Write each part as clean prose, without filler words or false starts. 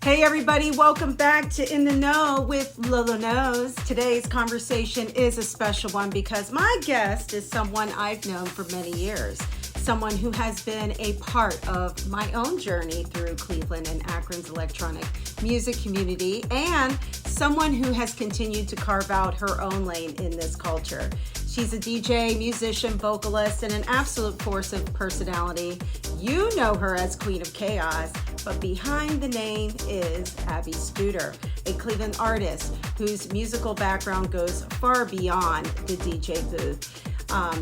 Hey everybody, welcome back to In the Know with Lolo Knows. Today's conversation is a special one because my guest is someone I've known for many years. Someone who has been a part of my own journey through Cleveland and Akron's electronic music community, and someone who has continued to carve out her own lane in this culture. She's a DJ, musician, vocalist, and an absolute force of personality. You know her as Queen of Chaos, but behind the name is Abbey Studor, a Cleveland artist whose musical background goes far beyond the DJ booth.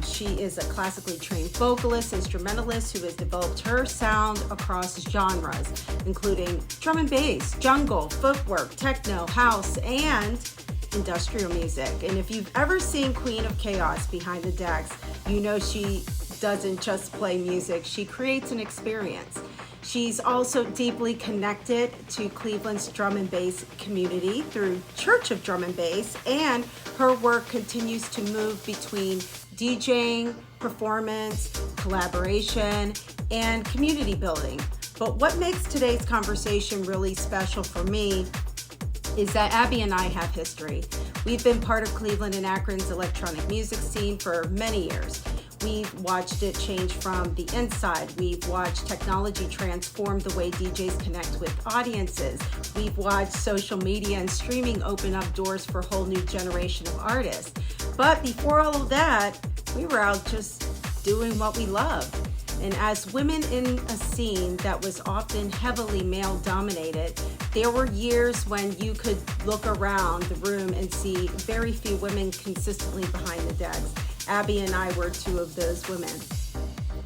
She is a classically trained vocalist, instrumentalist who has developed her sound across genres, including drum and bass, jungle, footwork, techno, house, and industrial music. And if you've ever seen Queen of Chaos behind the decks, you know she doesn't just play music, she creates an experience. She's also deeply connected to Cleveland's drum and bass community through Church of Drum and Bass, and her work continues to move between DJing, performance, collaboration, and community building. But what makes today's conversation really special for me is that Abbey and I have history. We've been part of Cleveland and Akron's electronic music scene for many years. We've watched it change from the inside. We've watched technology transform the way DJs connect with audiences. We've watched social media and streaming open up doors for a whole new generation of artists. But before all of that, we were out just doing what we love. And as women in a scene that was often heavily male dominated, there were years when you could look around the room and see very few women consistently behind the decks. Abbey and I were two of those women.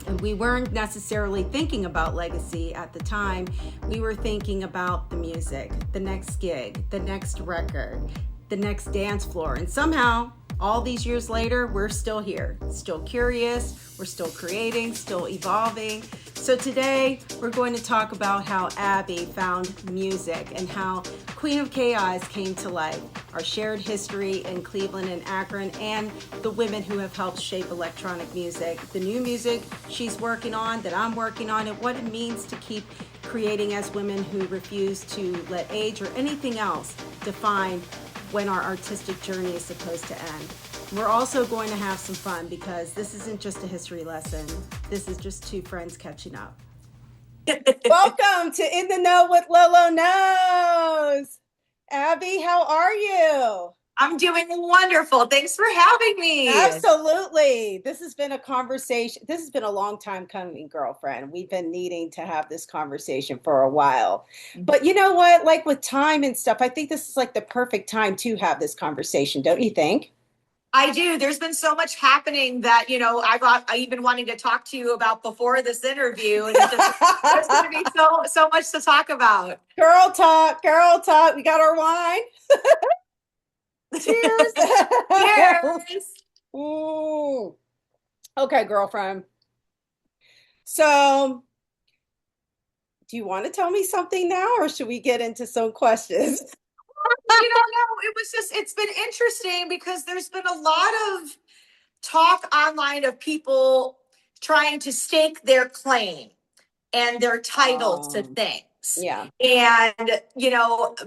And we weren't necessarily thinking about legacy at the time. We were thinking about the music, the next gig, the next record, the next dance floor. And somehow, all these years later, we're still here, still curious, we're still creating, still evolving. So today, we're going to talk about how Abbey found music and how Queen of Chaos came to life, our shared history in Cleveland and Akron, and the women who have helped shape electronic music, the new music she's working on, that I'm working on, and what it means to keep creating as women who refuse to let age or anything else define when our artistic journey is supposed to end. We're also going to have some fun because this isn't just a history lesson. This is just two friends catching up. Welcome to In the Know with Lolo Knows. Abbey, how are you? I'm doing wonderful. Thanks for having me. Absolutely. This has been a conversation. This has been a long time coming, girlfriend. We've been needing to have this conversation for a while. But you know what? Like with time and stuff, I think this is like the perfect time to have this conversation, don't you think? I do. There's been so much happening that, I've been wanting to talk to you about before this interview. And there's going to be so much to talk about. Girl talk, girl talk. We got our wine. Cheers. Cheers. Ooh. Okay, girlfriend. So, do you want to tell me something now, or should we get into some questions? It's been interesting because there's been a lot of talk online of people trying to stake their claim and their title to things. Yeah. And,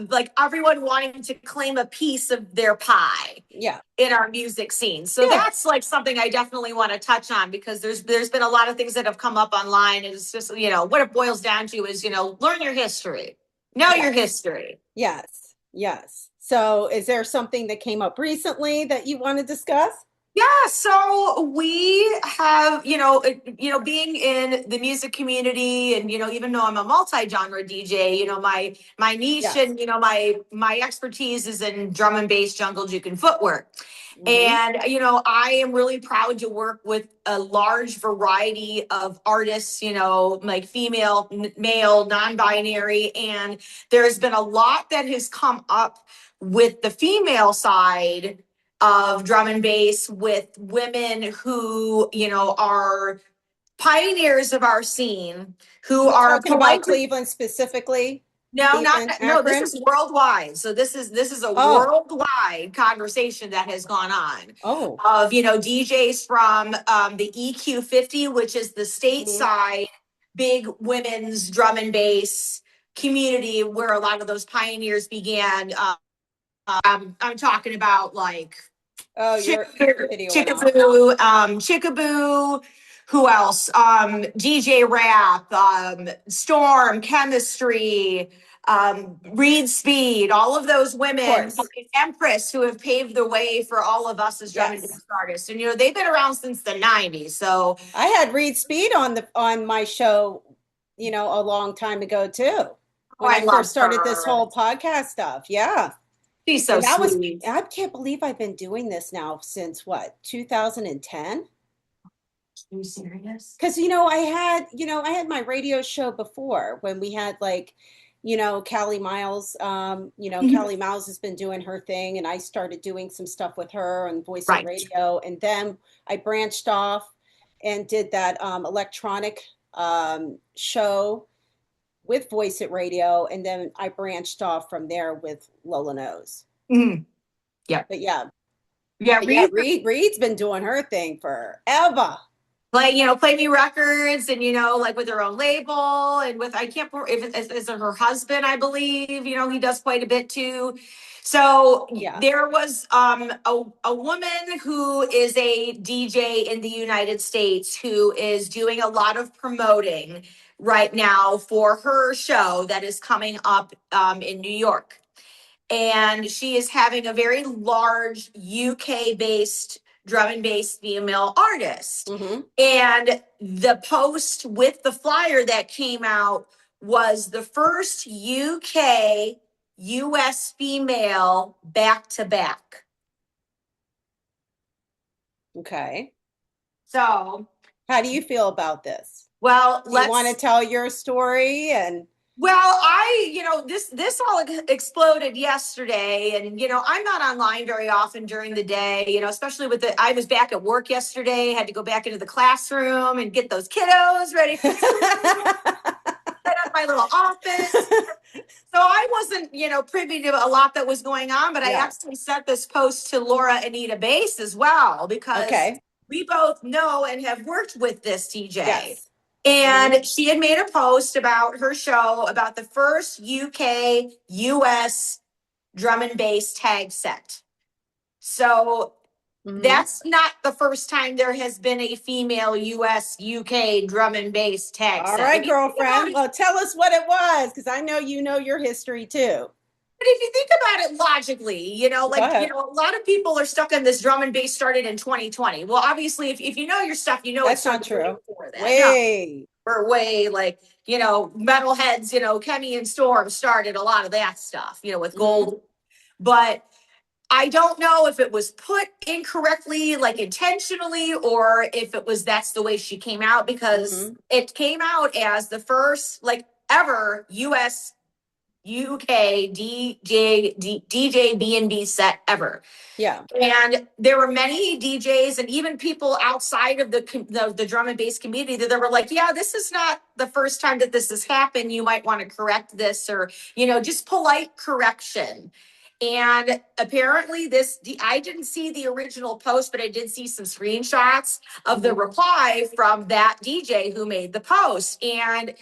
like everyone wanting to claim a piece of their pie. Yeah. In our music scene. So that's like something I definitely want to touch on because there's been a lot of things that have come up online. And it's just, what it boils down to is, learn your history. Know your history. Yes. Yes. So is there something that came up recently that you want to discuss? Yeah, so we have, being in the music community and, even though I'm a multi-genre DJ, my niche and, my expertise is in drum and bass, jungle, juke, and footwork. And, I am really proud to work with a large variety of artists, like female, male, non-binary. And there's been a lot that has come up with the female side of drum and bass with women who, are pioneers of our scene, who are talking about Cleveland specifically. No, this is worldwide. So this is a worldwide conversation that has gone on. Of DJs from the EQ50, which is the stateside big women's drum and bass community where a lot of those pioneers began. I'm talking about like your video went off. Chickaboo, who else? DJ Rap, Storm, Chemistry, Reed Speed, all of those women, Empress, who have paved the way for all of us as drum and bass artists. And they've been around since the 90s. So I had Reed Speed on my show, a long time ago too. When I first started this whole podcast stuff. Yeah. She's so sweet. I can't believe I've been doing this now since 2010? Are you serious? Because I had my radio show before when we had Callie Miles. Callie Miles has been doing her thing, and I started doing some stuff with her on Voice of Radio, and then I branched off and did that electronic show with Voice at Radio, and then I branched off from there with Lolo Knows. Mm-hmm. Yeah. But Reed's been doing her thing forever. Play Me Records, and with her own label, and with I can't remember if it's her husband, I believe. He does quite a bit too. So there was a woman who is a DJ in the United States who is doing a lot of promoting right now for her show that is coming up in New York. And she is having a very large UK-based drum and bass female artist. Mm-hmm. And the post with the flyer that came out was the first UK US female back-to-back. Okay. So how do you feel about this? Well, you want to tell your story? And well, this all exploded yesterday, and I'm not online very often during the day, especially I was back at work yesterday, had to go back into the classroom and get those kiddos ready for set up my little office. So I wasn't, privy to a lot that was going on, but I actually sent this post to Laura Anita Bass as well, because we both know and have worked with this DJ. Yes. And she had made a post about her show, about the first UK, US drum and bass tag set. So that's not the first time there has been a female US, UK drum and bass tag set. All right, girlfriend. Well, tell us what it was, because I know you know your history too. But if you think about it logically, a lot of people are stuck on this drum and bass started in 2020. Well, obviously, if you know your stuff, that's not true. Way. We're way metalheads, Kemi and Storm started a lot of that stuff, with gold. But I don't know if it was put incorrectly, intentionally, or if that's the way she came out, because it came out as the first ever US UK DJ B&B set ever. Yeah. And there were many DJs and even people outside of the drum and bass community that were like, yeah, this is not the first time that this has happened. You might want to correct this, or, just polite correction. And apparently I didn't see the original post, but I did see some screenshots of the reply from that DJ who made the post. And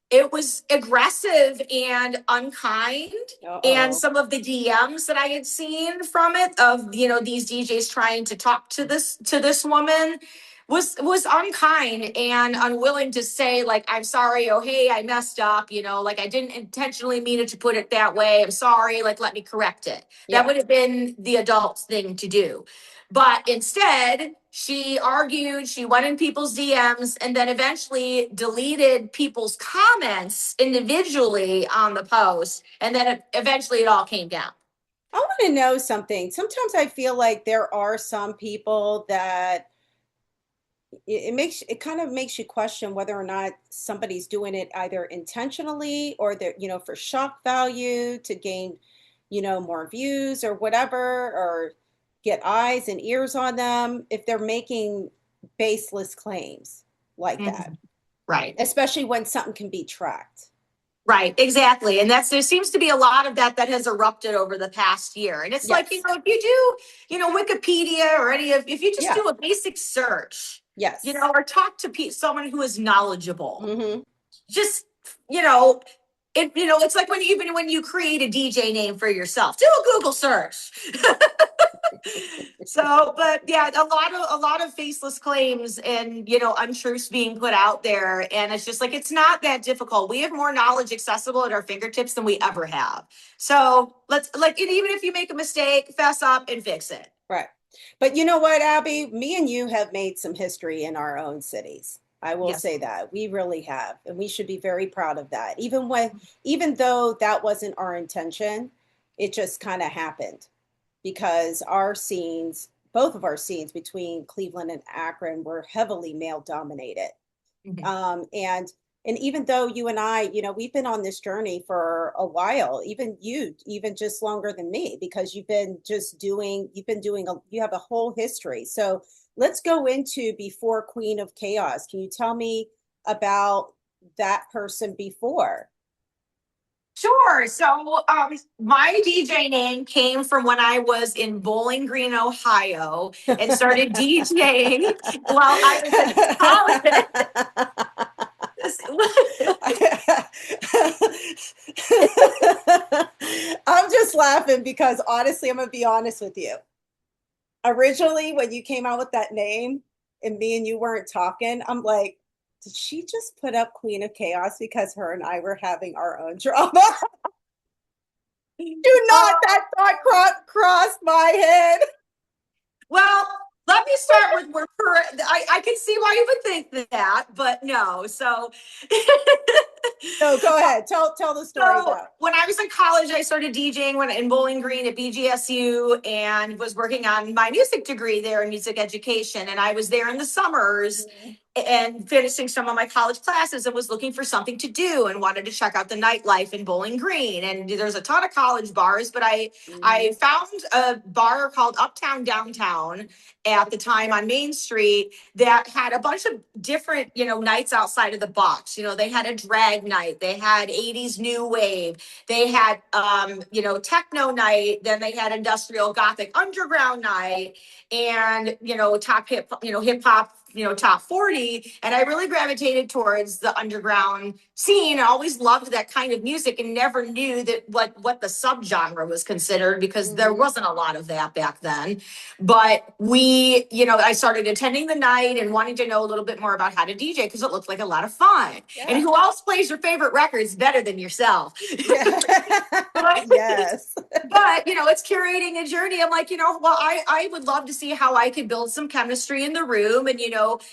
it was aggressive and unkind. And some of the DMs that I had seen from it of, these DJs trying to talk to this woman was unkind and unwilling to say, I'm sorry. Oh, hey, I messed up. I didn't intentionally mean it to put it that way. I'm sorry. Let me correct it. Yeah. That would have been the adult thing to do. But instead, she argued, she went in people's DMs, and then eventually deleted people's comments individually on the post. And then eventually it all came down. I want to know something. Sometimes I feel like there are some people that it kind of makes you question whether or not somebody's doing it either intentionally or they're, for shock value to gain, more views or whatever, or get eyes and ears on them if they're making baseless claims like that. Right. Especially when something can be tracked. Right, exactly. And there seems to be a lot of that has erupted over the past year. And it's if you do, Wikipedia or if you just do a basic search, or talk to someone who is knowledgeable, just, it's like when you create a DJ name for yourself, do a Google search. So, but yeah, a lot of faceless claims and untruths being put out there, and it's just like it's not that difficult. We have more knowledge accessible at our fingertips than we ever have. So let's and even if you make a mistake, fess up and fix it. Right. But you know what, Abby? Me and you have made some history in our own cities. I will Yes. say that we really have, and we should be very proud of that. Even though that wasn't our intention, it just kind of happened because our scenes, both of our scenes between Cleveland and Akron, were heavily male dominated. Mhm. And even though you and I, we've been on this journey for a while, even you, even just longer than me, because you have a whole history. So let's go into before Queen of Chaos. Can you tell me about that person before? Sure. So, my DJ name came from when I was in Bowling Green, Ohio, and started DJing while I was in college. I'm just laughing because honestly, I'm gonna be honest with you. Originally, when you came out with that name and me and you weren't talking, I'm like, did she just put up Queen of Chaos because her and I were having our own drama? Do not, that thought crossed my head. Well, let me start with where I can see why you would think that, but no. So, No, go ahead. Tell the story so though. when I was in college, I started DJing when in Bowling Green at BGSU and was working on my music degree there in music education. And I was there in the summers and finishing some of my college classes and was looking for something to do and wanted to check out the nightlife in Bowling Green. And there's a ton of college bars, but I found a bar called Uptown Downtown at the time on Main Street that had a bunch of different, nights outside of the box. They had a drag night, they had 80s new wave, they had techno night, then they had industrial gothic underground night, and top hip hop, top 40. And I really gravitated towards the underground scene. I always loved that kind of music and never knew that what the subgenre was considered because there wasn't a lot of that back then. But I started attending the night and wanting to know a little bit more about how to DJ because it looked like a lot of fun. Yeah. And who else plays your favorite records better than yourself? Yeah. Yes. But it's curating a journey. I'm like, well, I would love to see how I could build some chemistry in the room and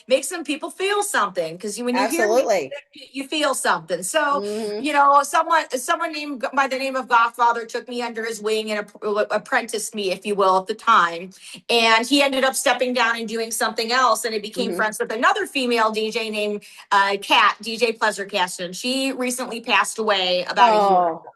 make some people feel something, because when you hear Absolutely. music, you feel something. So Mhm. someone named by the name of Godfather took me under his wing and apprenticed me, if you will, at the time. And he ended up stepping down and doing something else, and it became Mhm. friends with another female DJ named Kat, DJ Pleasure. She recently passed away about a year ago. Oh,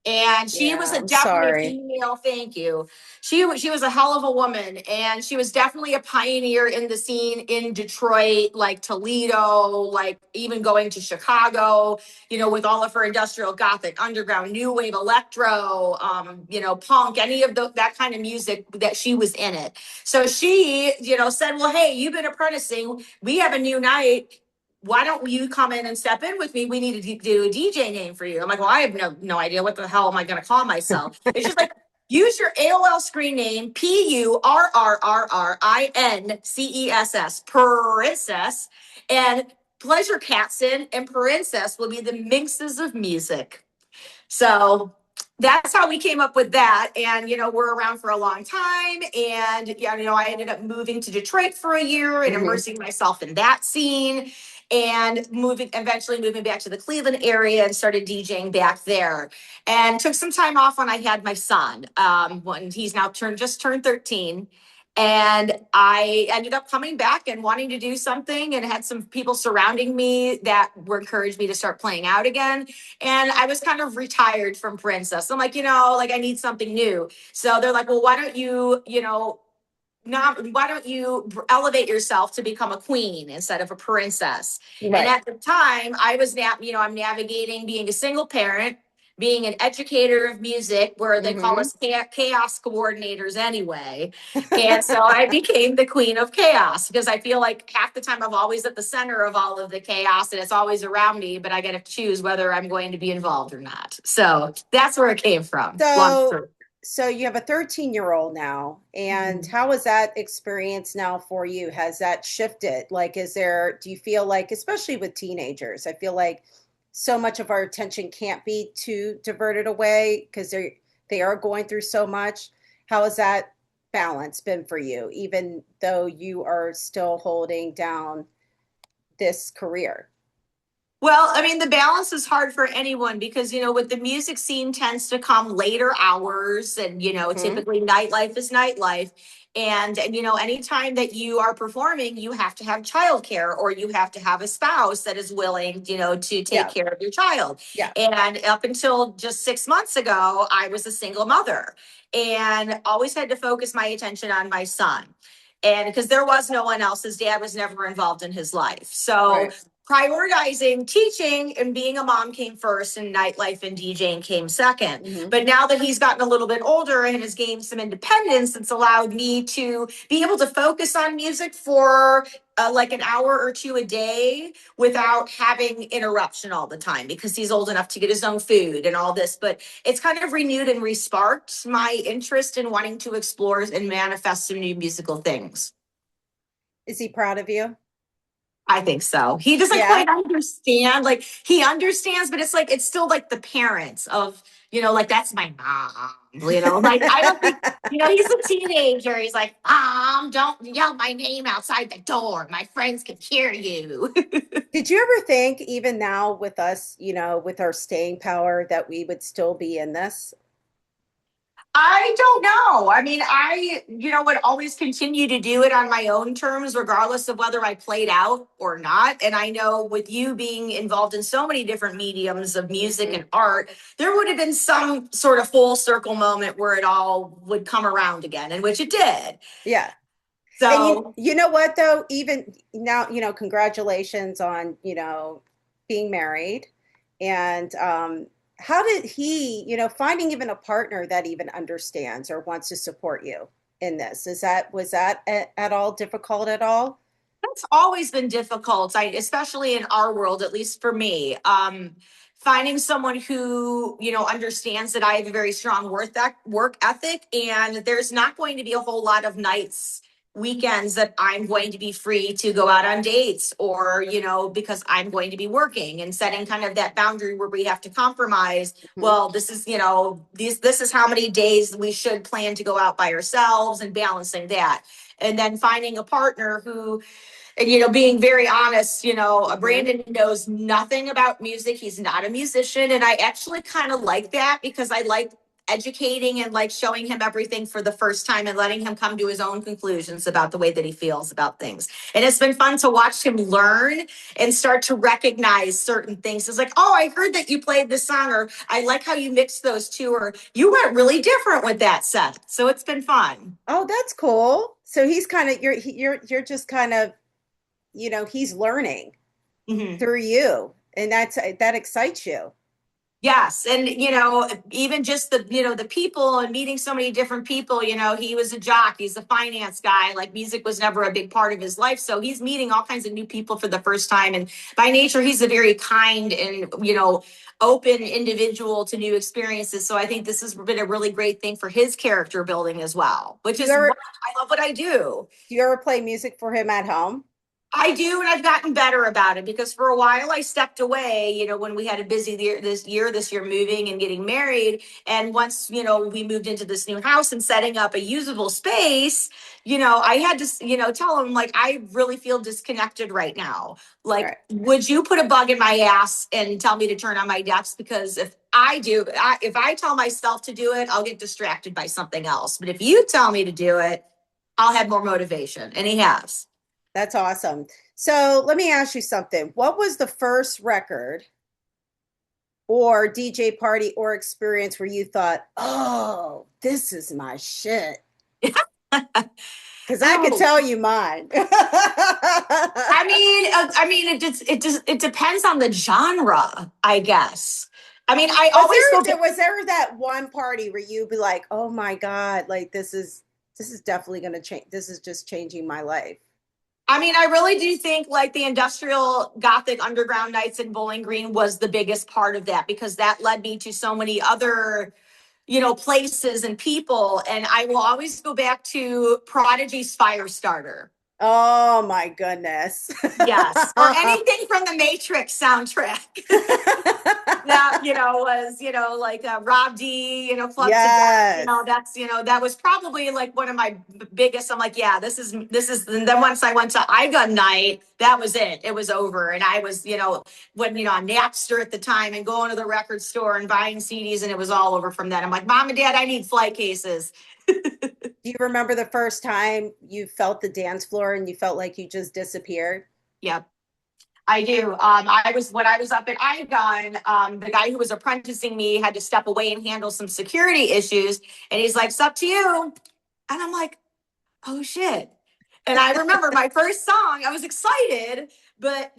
And she was yeah, a I'm definitely a sorry. female. Thank you. She was a hell of a woman, and she was definitely a pioneer in the scene in Detroit, like Toledo, like even going to Chicago. With all of her industrial gothic, underground, new wave, electro, punk, any of that kind of music that she was in it. So she, said, "Well, hey, you've been apprenticing. We have a new night. Why don't you come in and step in with me? We need to do a DJ name for you." I'm like, "Well, I have no idea. What the hell am I going to call myself?" It's just like, use your AOL screen name, PURRRINCESS, Princess, and Pleasure Catson and Princess will be the mixes of music. So that's how we came up with that. And, we're around for a long time. And, I ended up moving to Detroit for a year and Mhm. immersing myself in that scene and eventually moving back to the Cleveland area and started DJing back there. And took some time off when I had my son, when he's now just turned 13. And I ended up coming back and wanting to do something, and had some people surrounding me that were encouraged me to start playing out again. And I was kind of retired from Princess. I'm like, like I need something new. So they're like, "Well, why don't you, why don't you elevate yourself to become a queen instead of a princess?" And Right. at the time, I was I'm navigating being a single parent, being an educator of music, where they call Mm-hmm. us chaos coordinators anyway. And so I became the queen of chaos because I feel like half the time I'm always at the center of all of the chaos and it's always around me, but I got to choose whether I'm going to be involved or not. So that's where it came from. Long So, story. so you have a 13-year-old now, and Mhm. how is that experience now for you? Has that shifted? Like, do you feel like, especially with teenagers, I feel like so much of our attention can't be too diverted away because they are going through so much. How has that balance been for you, even though you are still holding down this career? Well, I mean, the balance is hard for anyone because, with the music scene tends to come later hours and, Hmm. typically nightlife is nightlife. And, anytime that you are performing, you have to have childcare or you have to have a spouse that is willing, to take Yeah, care of your child. yeah, And up until just 6 months ago, I was a single mother and always had to focus my attention on my son. And because there was no one else, his dad was never involved in his life. So right. prioritizing teaching and being a mom came first and nightlife and DJing came second. Hmm. But now that he's gotten a little bit older and has gained some independence, it's allowed me to be able to focus on music for like an hour or two a day without having interruption all the time because he's old enough to get his own food and all this. But it's kind of renewed and resparked my interest in wanting to explore and manifest some new musical things. Is he proud of you? I think so. He doesn't Yeah. quite understand. Like he understands, but it's still like the parents of, like that's my mom. Like I don't think, he's a teenager. He's like, Mom, don't yell my name outside the door. My friends can hear you. Did you ever think, even now with us, with our staying power, that we would still be in this? I don't know. I mean, would always continue to do it on my own terms, regardless of whether I played out or not. And I know with you being involved in so many different mediums of music Hmm. and art, there would have been some sort of full circle moment where it all would come around again, and which it did. Yeah. And So you know what though? Even now, congratulations on, being married. And how did he, finding even a partner that even understands or wants to support you in this? Was that at all difficult at all? that's always been difficult. Especially in our world, at least for me. Finding someone who understands that I have a very strong work ethic, and there's not going to be a whole lot of nights, weekends that I'm going to be free to go out on dates, or because I'm going to be working, and setting kind of that boundary where we have to compromise. Mhm. Well, this is this is how many days we should plan to go out by ourselves, and balancing that, and then finding a partner who, and being very honest, Mhm. Brandon knows nothing about music. He's not a musician, and I actually kind of like that because I like educating and like showing him everything for the first time and letting him come to his own conclusions about the way that he feels about things. And it's been fun to watch him learn and start to recognize certain things. It's like, oh, I heard that you played this song, or I like how you mixed those two, or you went really different with that set. So it's been fun. Oh, that's cool. So he's kind of you're just kind of, he's learning Mhm. through you, and that excites you. Yes. And, even just the people and meeting so many different people, he was a jock, he's a finance guy, like music was never a big part of his life. So he's meeting all kinds of new people for the first time. And by nature, he's a very kind and, open individual to new experiences. So I think this has been a really great thing for his character building as well, which Do you is what ever I love what I do. do you ever play music for him at home? I do, and I've gotten better about it because for a while I stepped away, when we had a busy year, moving and getting married. And once, we moved into this new house and setting up a usable space, I had to, tell him, like, I really feel disconnected right now. Like, Right. would you put a bug in my ass and tell me to turn on my decks? Because if I tell myself to do it, I'll get distracted by something else. But if you tell me to do it, I'll have more motivation. And he has. That's awesome. So let me ask you something. What was the first record or DJ party or experience where you thought, "Oh, this is my shit"? Because I could Oh, tell you mine. I mean, it depends on the genre, I guess. I mean, I always go back. Was there that one party where you'd be like, oh my God, like this is definitely gonna change. This is just changing my life. I mean, I really do think like the industrial Gothic underground nights in Bowling Green was the biggest part of that, because that led me to so many other, places and people. And I will always go back to Prodigy's Firestarter. Oh my goodness. Yes. Or anything from the Matrix soundtrack. That, was, like Rob D, Club to Death, Yes. that was probably like one of my biggest. I'm like, yeah, and then once I went to iGun night, that was it. It was over. And I was, on Napster at the time and going to the record store and buying CDs, and it was all over from that. I'm like, Mom and Dad, I need flight cases. Do you remember the first time you felt the dance floor and you felt like you just disappeared? Yep. I do. When I was up at iGun, the guy who was apprenticing me had to step away and handle some security issues. And he's like, it's up to you. And I'm like, oh shit. And I remember my first song, I was excited, but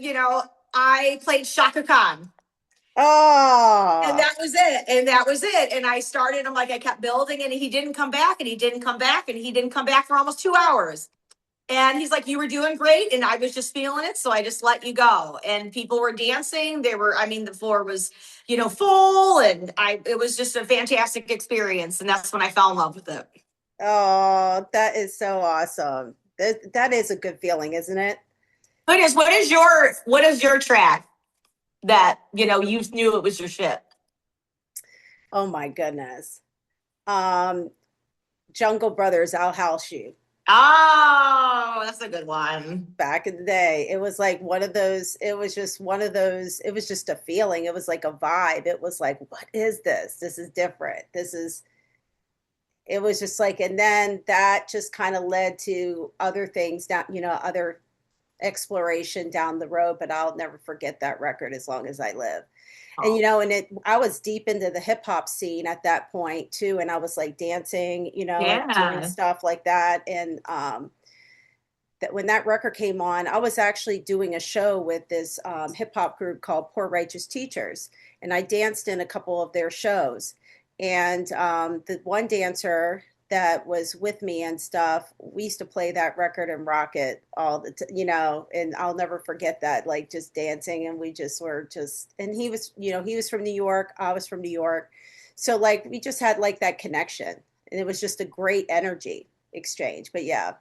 I played Shaka Khan. Oh. And that was it. And that was it. And I started, I kept building, and he didn't come back, and he didn't come back, and he didn't come back for almost 2 hours. And he's like, you were doing great. And I was just feeling it. So I just let you go. And people were dancing. The floor was, full. And it was just a fantastic experience. And that's when I fell in love with it. Oh, that is so awesome. That is a good feeling, isn't it? What is your track that, you knew it was your shit? Oh my goodness. Jungle Brothers, I'll House You. Oh, that's a good one. Back in the day, it was like one of those, it was just a feeling. It was like a vibe. It was like, what is this? This is different. It was just like, and then that just kind of led to other things down, other exploration down the road, but I'll never forget that record as long as I live. And I was deep into the hip hop scene at that point too, and I was like dancing, doing stuff like that. And that when that record came on, I was actually doing a show with this hip hop group called Poor Righteous Teachers, and I danced in a couple of their shows. And the one dancer that was with me and stuff, we used to play that record and rock it all and I'll never forget that, like just dancing, and we just were just, and he was from New York, I was from New York. So like we just had like that connection, and it was just a great energy exchange. But yeah,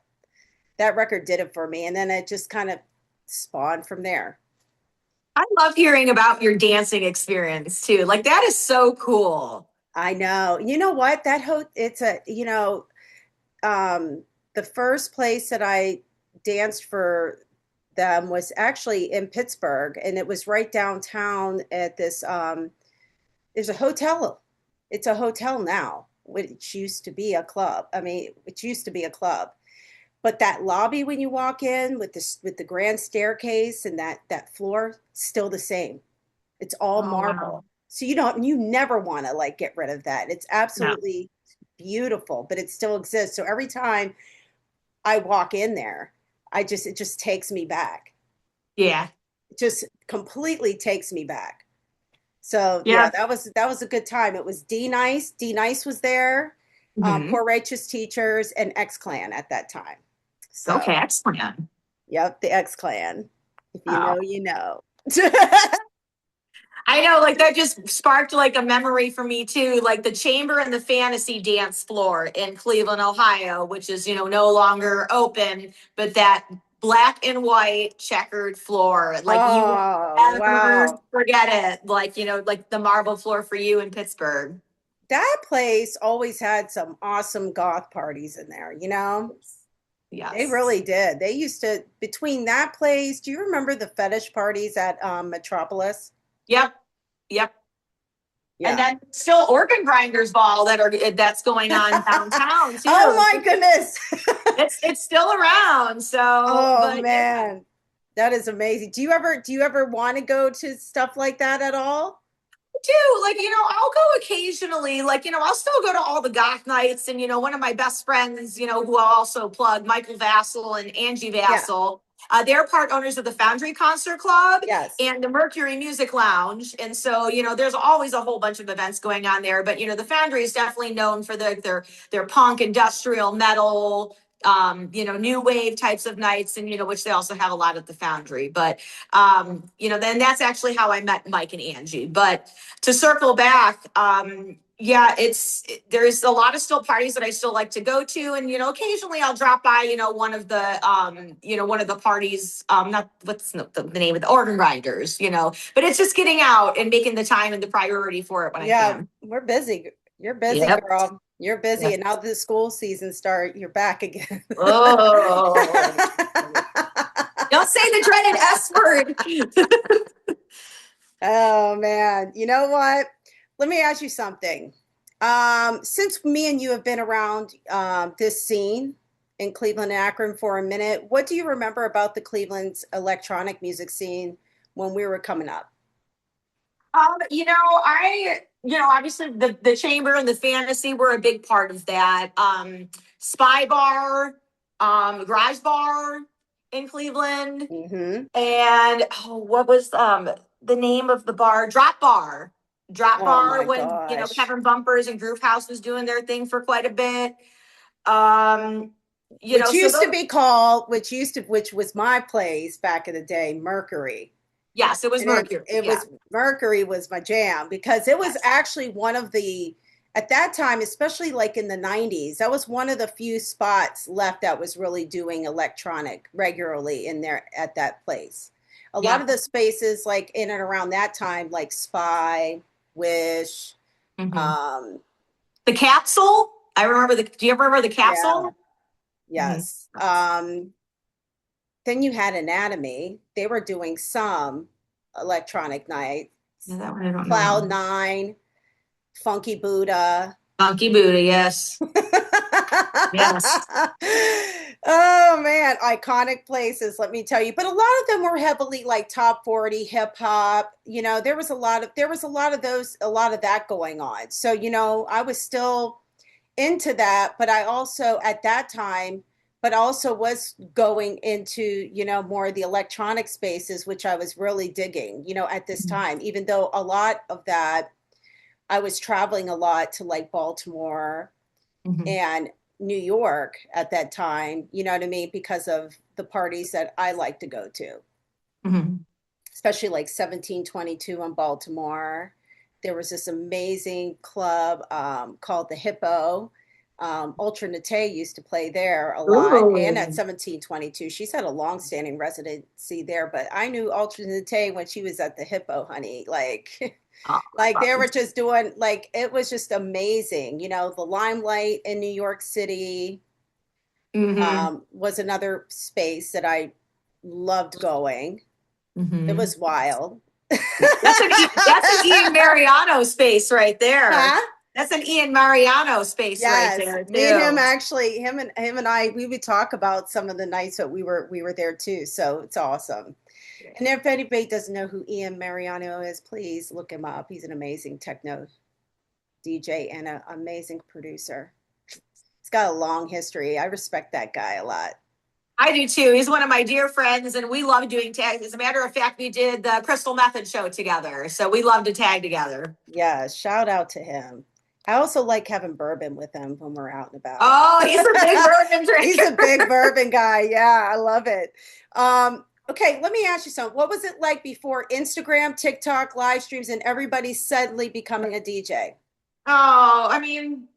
that record did it for me. And then it just kind of spawned from there. I love hearing about your dancing experience too. Like that is so cool. I know. You know what? The first place that I danced for them was actually in Pittsburgh, and it was right downtown at this, there's a hotel. It's a hotel now, which used to be a club. I mean, it used to be a club. But that lobby when you walk in with the grand staircase and that floor, still the same. It's all marble. Wow. So you never want to like get rid of that. It's absolutely beautiful, but it still exists. So every time I walk in there, it just takes me back. Yeah. It just completely takes me back. So yeah, that was a good time. It was D Nice. D Nice was there. Poor Righteous Teachers and X Clan at that time. So, okay, X Clan. Yep, the X Clan. If you know, you know. I know, like that just sparked like a memory for me too, like the Chamber and the Fantasy dance floor in Cleveland, Ohio, which is, no longer open, but that black and white checkered floor, like you won't ever forget it. Like, like the marble floor for you in Pittsburgh. That place always had some awesome goth parties in there, Yes. They really did. They used to, between that place, do you remember the fetish parties at Metropolis? Yep. Yeah. And then still Organ Grinders Ball that's going on downtown too. Oh my goodness. it's still around. So man. That is amazing. Do you ever want to go to stuff like that at all? Do like I'll go occasionally, like I'll still go to all the goth nights, and one of my best friends, who I'll also plug, Michael Vassell and Angie Vassell, They're part owners of the Foundry Concert Club Yes. and the Mercury Music Lounge. And so, there's always a whole bunch of events going on there. But, the Foundry is definitely known for their punk, industrial, metal, new wave types of nights, and, which they also have a lot at the Foundry. But, then that's actually how I met Mike and Angie. But to circle back, yeah, there's a lot of still parties that I still like to go to. And, occasionally I'll drop by, one of the parties, not what's the name of the organ grinders, but it's just getting out and making the time and the priority for it when I can. We're busy. You're busy, Yep. girl. You're busy. Yep. And now the school season you're back again. Oh, don't say the dreaded S word. Oh man. You know what? Let me ask you something. Since me and you have been around this scene in Cleveland, Akron for a minute, what do you remember about the Cleveland's electronic music scene when we were coming up? Obviously the chamber and the fantasy were a big part of that. Spy Bar, Garage Bar in Cleveland, and what was the name of the bar? Drop Bar. When gosh. Kevin Bumpers and Groove House was doing their thing for quite a bit. Which was my place back in the day, Mercury. Yes, it was Mercury. Mercury was my jam because it was actually one of the, at that time, especially like in the 90s, that was one of the few spots left that was really doing electronic regularly in there at that place. A lot of the spaces like in and around that time, like Spy, Wish, the Capsule. Do you ever remember the Capsule? Yeah. Yes. Then you had Anatomy. They were doing some electronic nights. Yeah, that one I don't Cloud know. 9, Funky Buddha. Funky Buddha, yes. Yes. Oh man, iconic places, let me tell you. But a lot of them were heavily like top 40 hip hop. There was a lot of that going on. So, I was still into that, but I also at that time but also was going into, more of the electronic spaces, which I was really digging, at this time, even though a lot of that, I was traveling a lot to like Baltimore and New York at that time, you know what I mean? Because of the parties that I like to go to, especially like 1722 in Baltimore. There was this amazing club called the Hippo. Ultra Nate used to play there a lot. Ooh. And at 1722, she's had a long-standing residency there, but I knew Ultra Nate when she was at the Hippo, honey. Like, they were just doing, like, it was just amazing. The Limelight in New York City was another space that I loved going. It was wild. That's an Ian Mariano space right there. Huh? That's an Ian Mariano space right there too. Me and him actually, him and I, we would talk about some of the nights that we were there too. So it's awesome. Yeah. And if anybody doesn't know who Ian Mariano is, please look him up. He's an amazing techno DJ and an amazing producer. He's got a long history. I respect that guy a lot. I do too. He's one of my dear friends, and we love doing tags. As a matter of fact, we did the Crystal Method show together, so we love to tag together. Yeah, shout out to him. I also like having bourbon with him when we're out and about. Oh, he's a big bourbon drinker. He's a big bourbon guy. Yeah, I love it. Okay, let me ask you something. What was it like before Instagram, TikTok, live streams, and everybody suddenly becoming a DJ? Oh, I mean,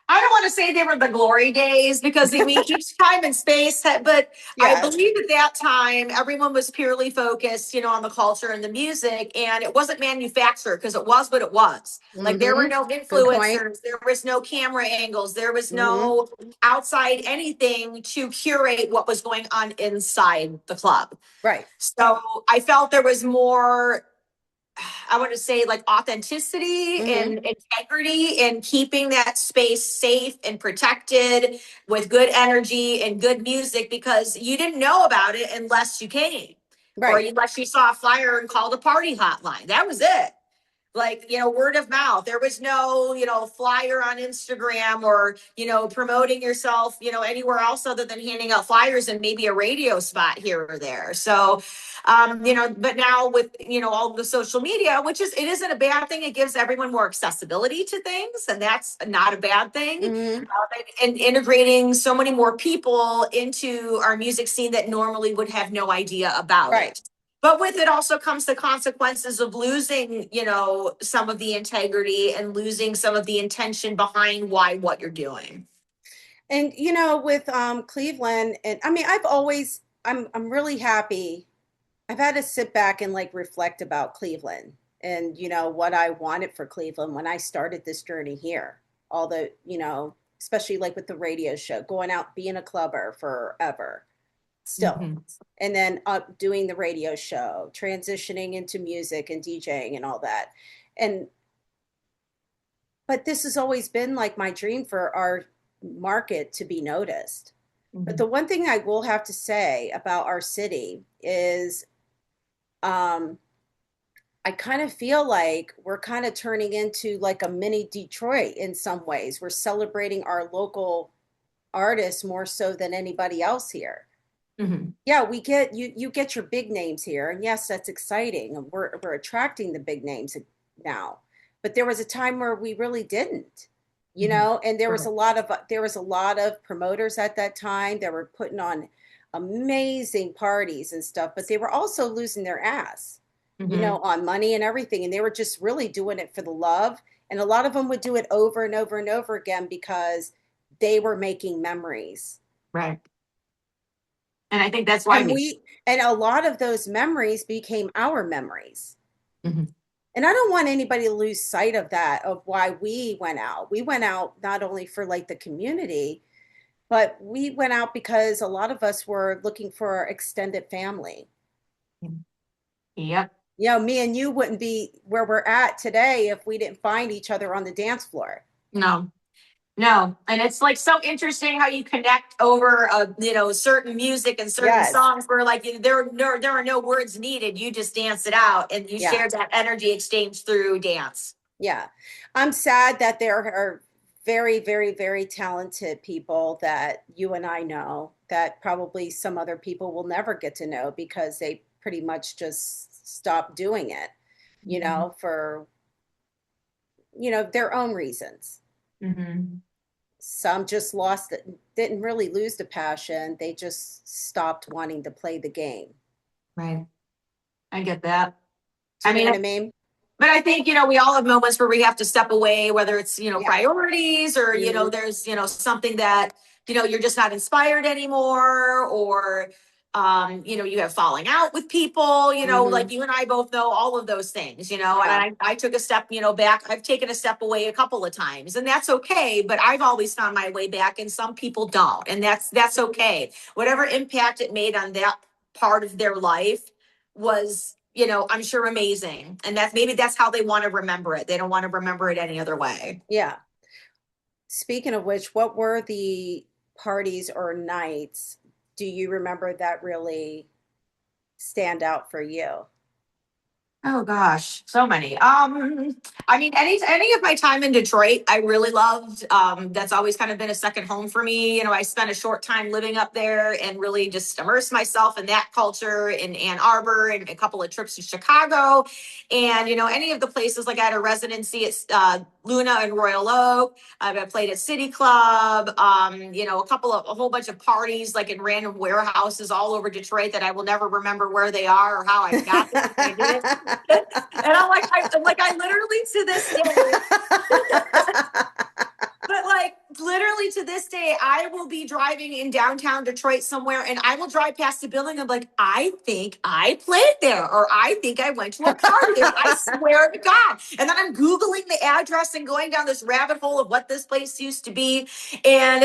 I don't want to say they were the glory days because each time and space, but I believe at that time, everyone was purely focused, on the culture and the music, and it wasn't manufactured because it was what it was. Like there were no influencers, there was no camera angles, there was no outside anything to curate what was going on inside the club. Right. So I felt there was more, I want to say like authenticity and integrity and keeping that space safe and protected with good energy and good music because you didn't know about it unless you came or unless you saw a flyer and called a party hotline. That was it. like, word of mouth. There was no, flyer on Instagram or, promoting yourself, anywhere else other than handing out flyers and maybe a radio spot here or there. So, but now with, all the social media, it isn't a bad thing. It gives everyone more accessibility to things, and that's not a bad thing. Mm-hmm. And integrating so many more people into our music scene that normally would have no idea about it. But with it also comes the consequences of losing, some of the integrity and losing some of the intention behind what you're doing. And with Cleveland, and I mean, I'm really happy. I've had to sit back and like reflect about Cleveland and what I wanted for Cleveland when I started this journey here. All the, especially like with the radio show, going out being a clubber forever still. Mm-hmm. And then up doing the radio show, transitioning into music and DJing and all that. But this has always been like my dream for our market to be noticed. Mm-hmm. But the one thing I will have to say about our city is I kind of feel like we're kind of turning into like a mini Detroit in some ways. We're celebrating our local artists more so than anybody else here. Mm-hmm. Yeah, we get you get your big names here, and yes, that's exciting. And we're attracting the big names now. But there was a time where we really didn't, and there was a lot of promoters at that time that were putting on amazing parties and stuff, but they were also losing their ass, on money and everything. And they were just really doing it for the love. And a lot of them would do it over and over and over again because they were making memories. Right. And I think that's why and a lot of those memories became our memories. Mm-hmm. And I don't want anybody to lose sight of that, of why we went out. We went out not only for like the community, but we went out because a lot of us were looking for our extended family. Yep. Me and you wouldn't be where we're at today if we didn't find each other on the dance floor. No. And it's like so interesting how you connect over, certain music and certain songs where like there are no words needed. You just dance it out and you share that energy exchange through dance. Yeah. I'm sad that there are very, very, very talented people that you and I know that probably some other people will never get to know because they pretty much just stopped doing it, for, their own reasons. Mm-hmm. Some just lost it, didn't really lose the passion. They just stopped wanting to play the game. Right. I get that. Do you know what I mean? But I think, we all have moments where we have to step away, whether it's, priorities or, Mm-hmm. There's, something that, you're just not inspired anymore or, you have falling out with people, Mm-hmm. like you and I both know all of those things, and I took a step, back. I've taken a step away a couple of times and that's okay. But I've always found my way back and some people don't. And that's okay. Whatever impact it made on that part of their life was, I'm sure amazing. And that's how they want to remember it. They don't want to remember it any other way. Yeah. Speaking of which, what were the parties or nights do you remember that really stand out for you? Oh gosh, so many. Any of my time in Detroit, I really loved. That's always kind of been a second home for me. I spent a short time living up there and really just immersed myself in that culture in Ann Arbor and a couple of trips to Chicago. And, any of the places, like I had a residency at Luna and Royal Oak. I played at City Club, a whole bunch of parties like in random warehouses all over Detroit that I will never remember where they are or how I got them. I did it. And I literally to this day, but like literally to this day, I will be driving in downtown Detroit somewhere and I will drive past the building. I'm like, I think I played there or I think I went to a party there. I swear to God. And then I'm Googling the address and going down this rabbit hole of what this place used to be. And,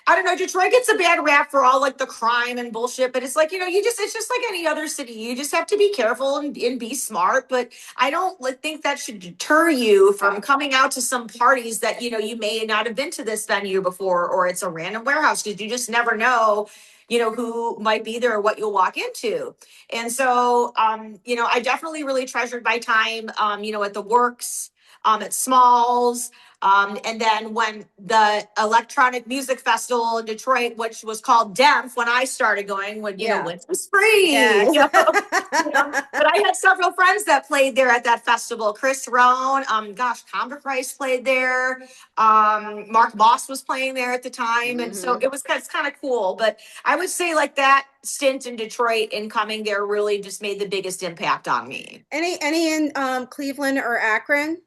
I don't know, Detroit gets a bad rap for all like the crime and bullshit, but it's like, it's just like any other city. You just have to be careful and be smart. But I don't like, think that should deter you from coming out to some parties that, you may not have been to this venue before, or it's a random warehouse, because you just never know, who might be there or what you'll walk into. And so, I definitely really treasured my time, at the Works, at Smalls. And then when the electronic music festival in Detroit, which was called DEMF, when I started going, when when it was free, Yes. But I had several friends that played there at that festival. Chris Rohn, Convict Rice played there. Mark Moss was playing there at the time, and so it's kind of cool. But I would say like that stint in Detroit and coming there really just made the biggest impact on me. Any in Cleveland or Akron?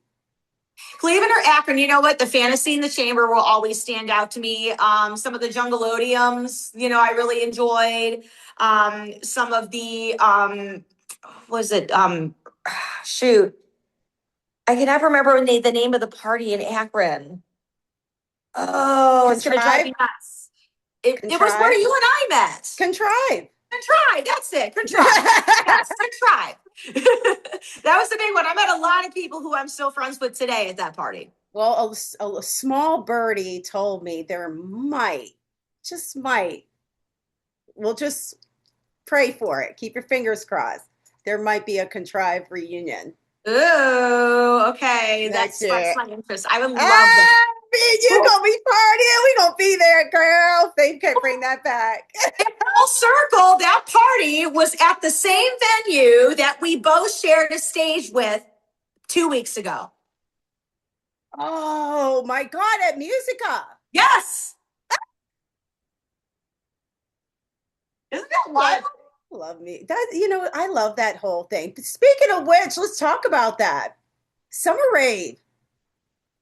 Cleveland or Akron, you know what? The Fantasy in the Chamber will always stand out to me. Some of the Jungleodiums, I really enjoyed. Some of the was it shoot. I can never remember the name of the party in Akron. Oh, it's gonna drive me nuts. It was where you and I met. Contrive. That's it. Contrive. Yes, Contrive. That was the big one. I met a lot of people who I'm still friends with today at that party. Well, a small birdie told me there just might, we'll just pray for it. Keep your fingers crossed. There might be a Contrive reunion. Ooh, okay. That's my interest. I would love that. You're gonna be partying. We gonna be there, girl. They can't bring that back. Full circle, that party was at the same venue that we both shared a stage with 2 weeks ago. Oh my God, at Musica. Yes. Isn't that wild? Love me. That, I love that whole thing. But speaking of which, let's talk about that. Summer rave.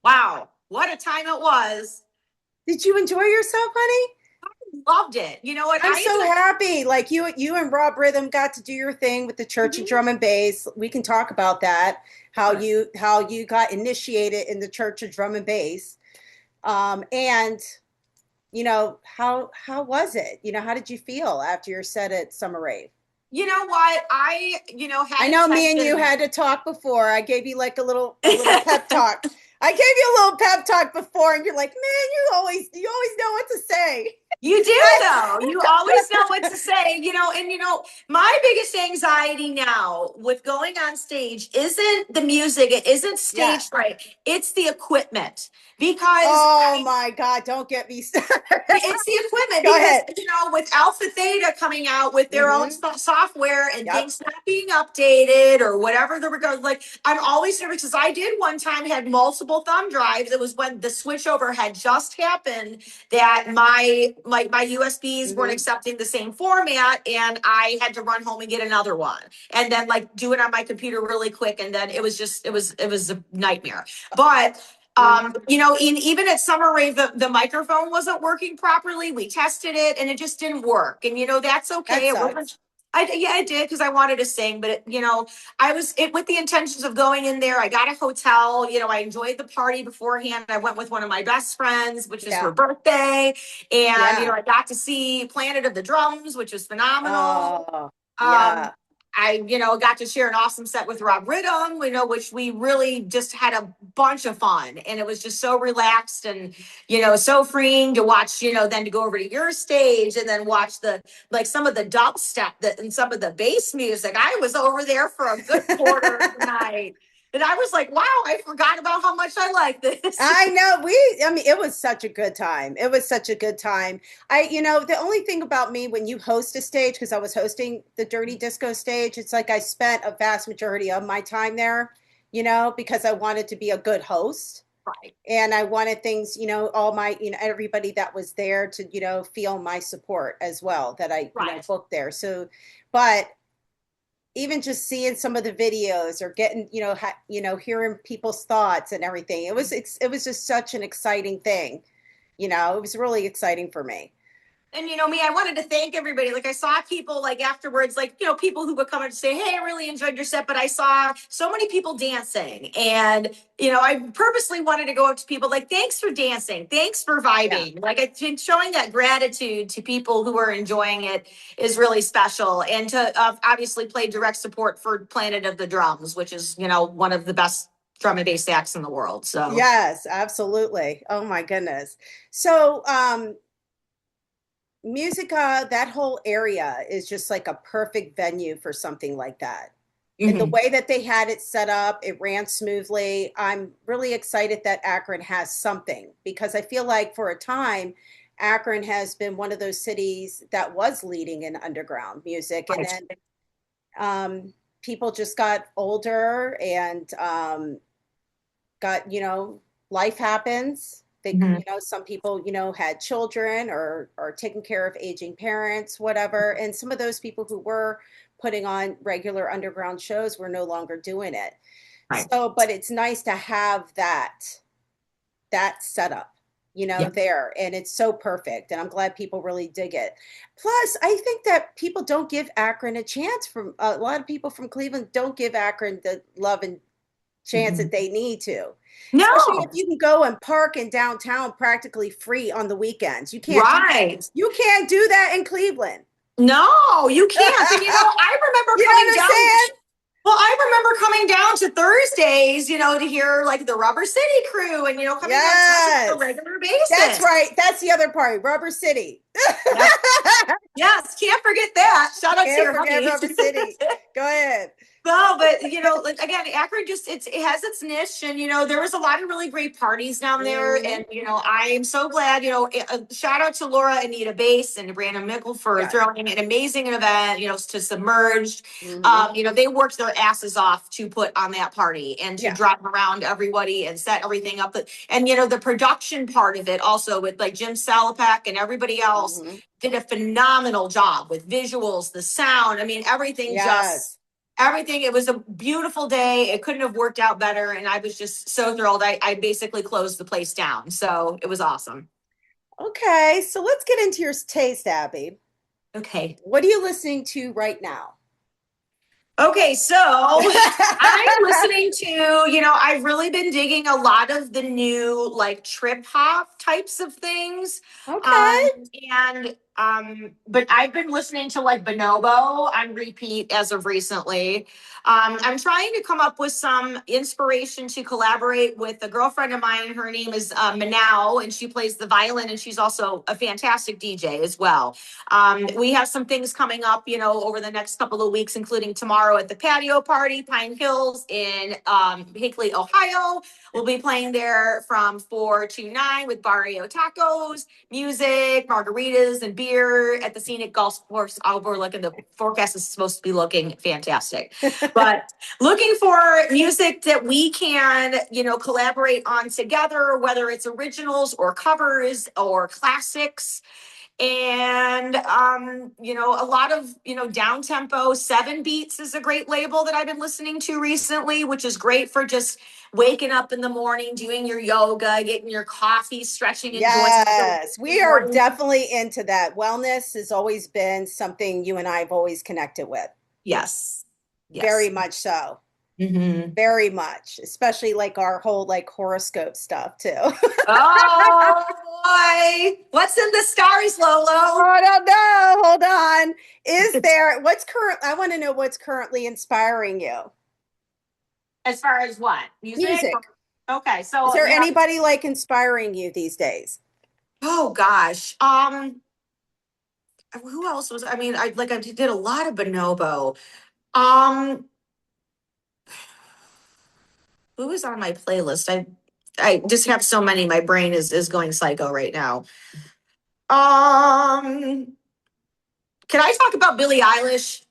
Wow. What a time it was. Did you enjoy yourself, honey? Loved it. You know what? I'm so happy. Like you and Rob Rhythm got to do your thing with the Church of Drum and Bass. We can talk about that. How you got initiated in the Church of Drum and Bass. And how was it? How did you feel after your set at Summer Rave? You know what? I know me and you had to talk before. I gave you like a little pep talk. I gave you a little pep talk before, and you're like, man, you always know what to say. You do, though. You always know what to say, my biggest anxiety now with going on stage isn't the music. It isn't stage fright. It's the equipment. Because my God, don't get me started. It's the equipment. Go ahead. With Alpha Theta coming out with their own software and things not being updated or whatever the regard, like I'm always nervous because I did one time had multiple thumb drives. It was when the switchover had just happened that my USBs weren't accepting the same format, and I had to run home and get another one, and then like do it on my computer really quick, and then it was a nightmare. But even at Summer Rave, the microphone wasn't working properly. We tested it and it just didn't work. And that's okay. I did because I wanted to sing, but I was with the intentions of going in there. I got a hotel. I enjoyed the party beforehand. I went with one of my best friends, which is her birthday, and I got to see Planet of the Drums, which was phenomenal. I got to share an awesome set with Rob Rhythm, which we really just had a bunch of fun, and it was just so relaxed and so freeing to watch. Then to go over to your stage and then watch some of the dubstep and some of the bass music. I was over there for a good quarter of the night. And I was like, wow, I forgot about how much I like this. I know. It was such a good time. It was such a good time. The only thing about me when you host a stage, because I was hosting the Dirty Disco stage, it's like I spent a vast majority of my time there, because I wanted to be a good host. Right. And I wanted things, all my, everybody that was there to, feel my support as well that I booked there. So, but even just seeing some of the videos or getting, hearing people's thoughts and everything, it was just such an exciting thing. It was really exciting for me. And you know me, I wanted to thank everybody. Like I saw people like afterwards, like, you know, people who would come and say, "Hey, I really enjoyed your set," but I saw so many people dancing. And, you know, I purposely wanted to go up to people like, "Thanks for dancing. Thanks for Yeah. vibing." Like I think showing that gratitude to people who are enjoying it is really special. And to obviously play direct support for Planet of the Drums, which is, you know, one of the best drum and bass acts in the world. So Yes, absolutely. Oh my goodness. So, Musica, that whole area is just like a perfect venue for something like that. And the mhm. way that they had it set up, it ran smoothly. I'm really excited that Akron has something because I feel like for a time, Akron has been one of those cities that was leading in underground music. And then people just got older and got, life happens. They, Mhm. some people, had children or taking care of aging parents, whatever. And some of those people who were putting on regular underground shows were no longer doing it. Right. So, but it's nice to have that setup, Yeah. there. And it's so perfect. And I'm glad people really dig it. Plus, I think that people don't give Akron a chance. From a lot of people from Cleveland don't give Akron the love and chance Mhm. that they need to. Especially if No. you can go and park in downtown practically free on the weekends. Right. You can't do that in Cleveland. No, you can't. And you know, I remember You know coming what I'm down. saying? Well, I remember coming down to Thursdays, you know, to hear like the Rubber City Crew and, you know, coming down on a Yes. regular That's basis. right. That's the other part. Rubber City. Yep. Yes, can't forget that. Shout out to Can't your forget hubby. Rubber City. Go ahead. No, but you know, like again, Akron just it has its niche, and you know, there was a lot of really great parties down there, Mhm. and you know, I am so glad. You know, shout out to Laura Anita Bass and Brandon Mickle for Yeah. throwing an amazing event. You know, to Submerged. Mhm. You know, they worked their asses off to put on that party and to Yeah. drive around everybody and set everything up. And you know, the production part of it also with like Jim Salopek and everybody else Mhm. did a phenomenal job with visuals, the sound. I mean, everything just Yes. everything. It was a beautiful day. It couldn't have worked out better. And I was just so thrilled. I basically closed the place down. So it was awesome. Okay, so let's get into your taste, Abby. Okay. What are you listening to right now? Okay, so I'm listening to, you know, I've really been digging a lot of the new like trip hop types of things. Um, Okay. but I've been listening to like Bonobo on repeat as of recently. I'm trying to come up with some inspiration to collaborate with a girlfriend of mine. Her name is Manao, and she plays the violin, and she's also a fantastic DJ as well. We have some things coming up, you know, over the next couple of weeks, including tomorrow at the patio party, Pine Hills in Hinckley, Ohio. We'll be playing there from 4 to 9 with Barrio Tacos, music, margaritas, and beer at the scenic golf course overlooking the forecast is supposed to be looking fantastic. But looking for music that we can, you know, collaborate on together, whether it's originals or covers or classics. And you know, a lot of, you know, down tempo. Seven Beats is a great label that I've been listening to recently, which is great for just waking up in the morning, doing your yoga, getting your coffee, stretching, enjoying the Yes, we are morning. definitely into that. Wellness has always been something you and I have always connected with. Yes. Very Yes. much so. Mm-hmm. Very much, especially like our whole like horoscope stuff too. Oh boy. What's in the stars, Oh, Lolo? I don't know. Hold on. I want to know what's currently inspiring you. As far as what? Music? Music. Okay. Is So, there you know, anybody like inspiring you these days? oh gosh. Who else was, I mean, I did a lot of bonobo. Um, who was on my playlist? I just have so many. My brain is going psycho right now. Um, can I talk about Billie Eilish?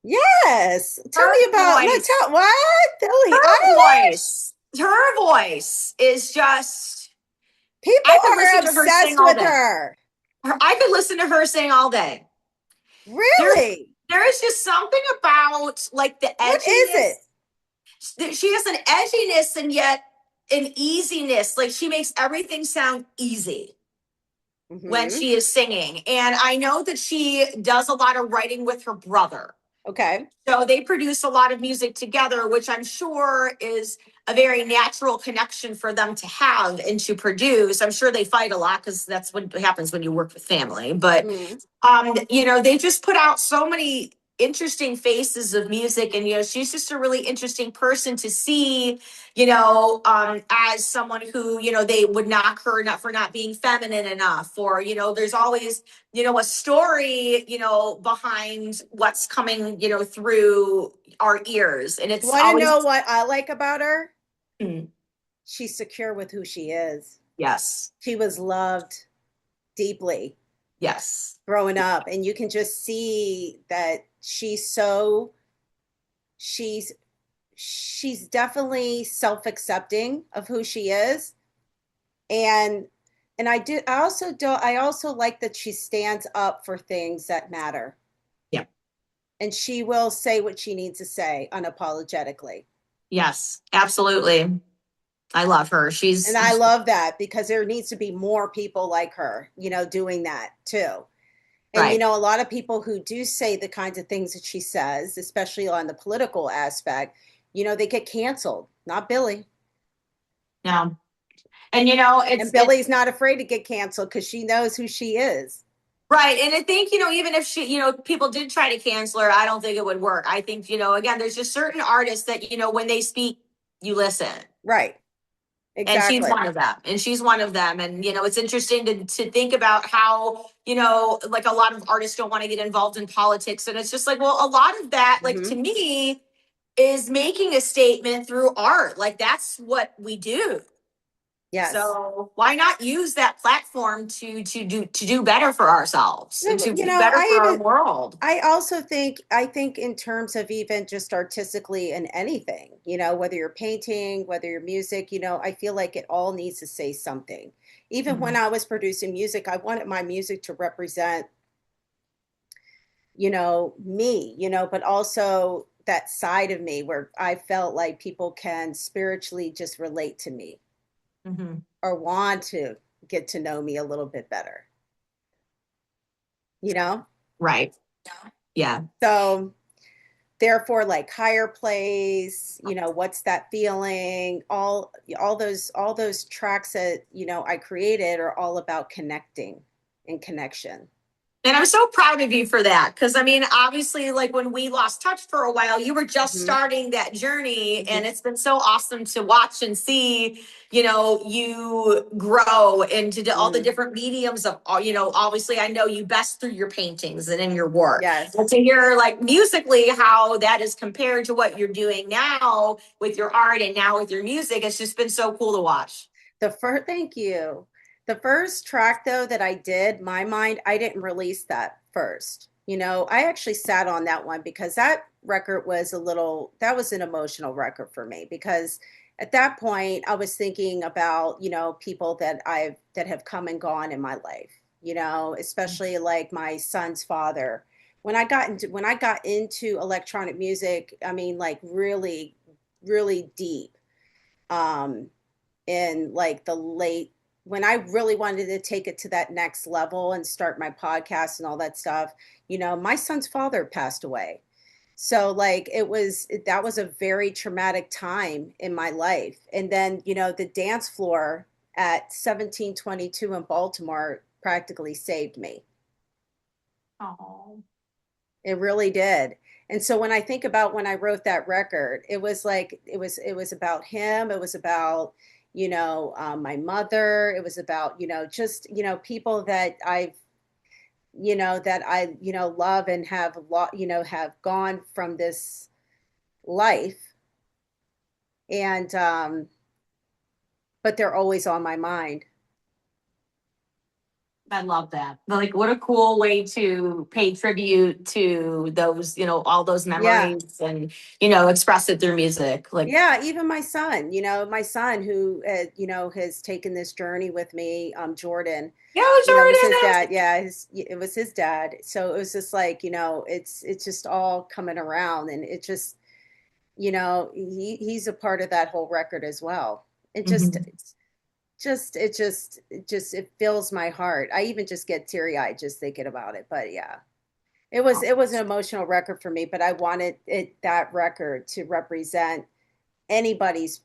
Yes. Tell Her me about no voice, tell what? Billie her Eilish? her voice is just. People I could are listen to her sing obsessed all with day. her. I could listen to her sing all day. There, Really? there is just something about like the What is it? edginess. She has an edginess and yet an easiness. Like she makes everything sound easy. when Mm-hmm. she is singing. And I know that she does a lot of writing with her brother. Okay. So they produce a lot of music together, which I'm sure is a very natural connection for them to have and to produce. I'm sure they fight a lot because that's what happens when you work with family. But Mm-hmm. they just put out so many interesting faces of music, and she's just a really interesting person to see, as someone who, they would knock her not for not being feminine enough, or there's always, a story, behind what's coming, through our ears, and You it's want to always. know what I like about her? Hmm, She's secure with who she is. yes, She was loved deeply yes, growing up, and you can just see that she's she's definitely self-accepting of who she is. And I also like that she stands up for things that matter. yeah, And she will say what she needs to say unapologetically. yes, absolutely. I love her. And I She's love that because there needs to be more people like her, doing that too. And right. a lot of people who do say the kinds of things that she says, especially on the political aspect, they get canceled. Not Billy. No. And And it's Billy's not afraid to get canceled because she knows who she is. right. And I think, even if she, people did try to cancel her, I don't think it would work. I think, again, there's just certain artists that, when they speak, you listen. Right. And she's Exactly. one of them. And she's one of them. And, it's interesting to think about how, like a lot of artists don't want to get involved in politics. And it's just like, well, a lot of that, like Hmm. to me, is making a statement through art. Like that's what we do. Yes. So why not use that platform to do better for ourselves and to do better for our world? I think in terms of even just artistically in anything, whether you're painting, whether you're music, I feel like it all needs to say something. Even when Mhm. I was producing music, I wanted my music to represent, me, but also that side of me where I felt like people can spiritually just relate to me Mhm. or want to get to know me a little bit better, you know? Right. Yeah. So therefore, like higher place, what's that feeling? All those tracks that, I created are all about connecting and connection. And I'm so proud of you for that. Cause I mean, obviously, like when we lost touch for a while, you were just Hmm. starting that journey. Hmm. And it's been so awesome to watch and see, you grow into all the Hmm. different mediums of, obviously, I know you best through your paintings and in your work. Yes. And to hear, like, musically, how that is compared to what you're doing now with your art and now with your music, it's just been so cool to watch. Thank you. The first track though that I did, My Mind, I didn't release that first. I actually sat on that one because that record was that was an emotional record for me because at that point I was thinking about, people that have come and gone in my life, especially like my son's father. When I got into electronic music, I mean like really, really deep. Um, in like the late when I really wanted to take it to that next level and start my podcast and all that stuff, my son's father passed away. So like that was a very traumatic time in my life. And then, the dance floor at 1722 in Baltimore practically saved me. Oh. It really did. And so when I think about when I wrote that record, it was like it was about him. It was about my mother. It was about just people that I love and have have gone from this life, and but they're always on my mind. I love that. Like, what a cool way to pay tribute to those, all those Yeah. memories and, express it through music. Like, Yeah, even my son who has taken this journey with me, Jordan. yo, It was his Jordan. dad. Yeah, it was his dad. So it was just like, it's just all coming around, and it just, he's a part of that whole record as well. It just Mhm. it fills my heart. I even just get teary-eyed just thinking about it. But yeah, it was an emotional record for me, but I wanted that record to represent anybody's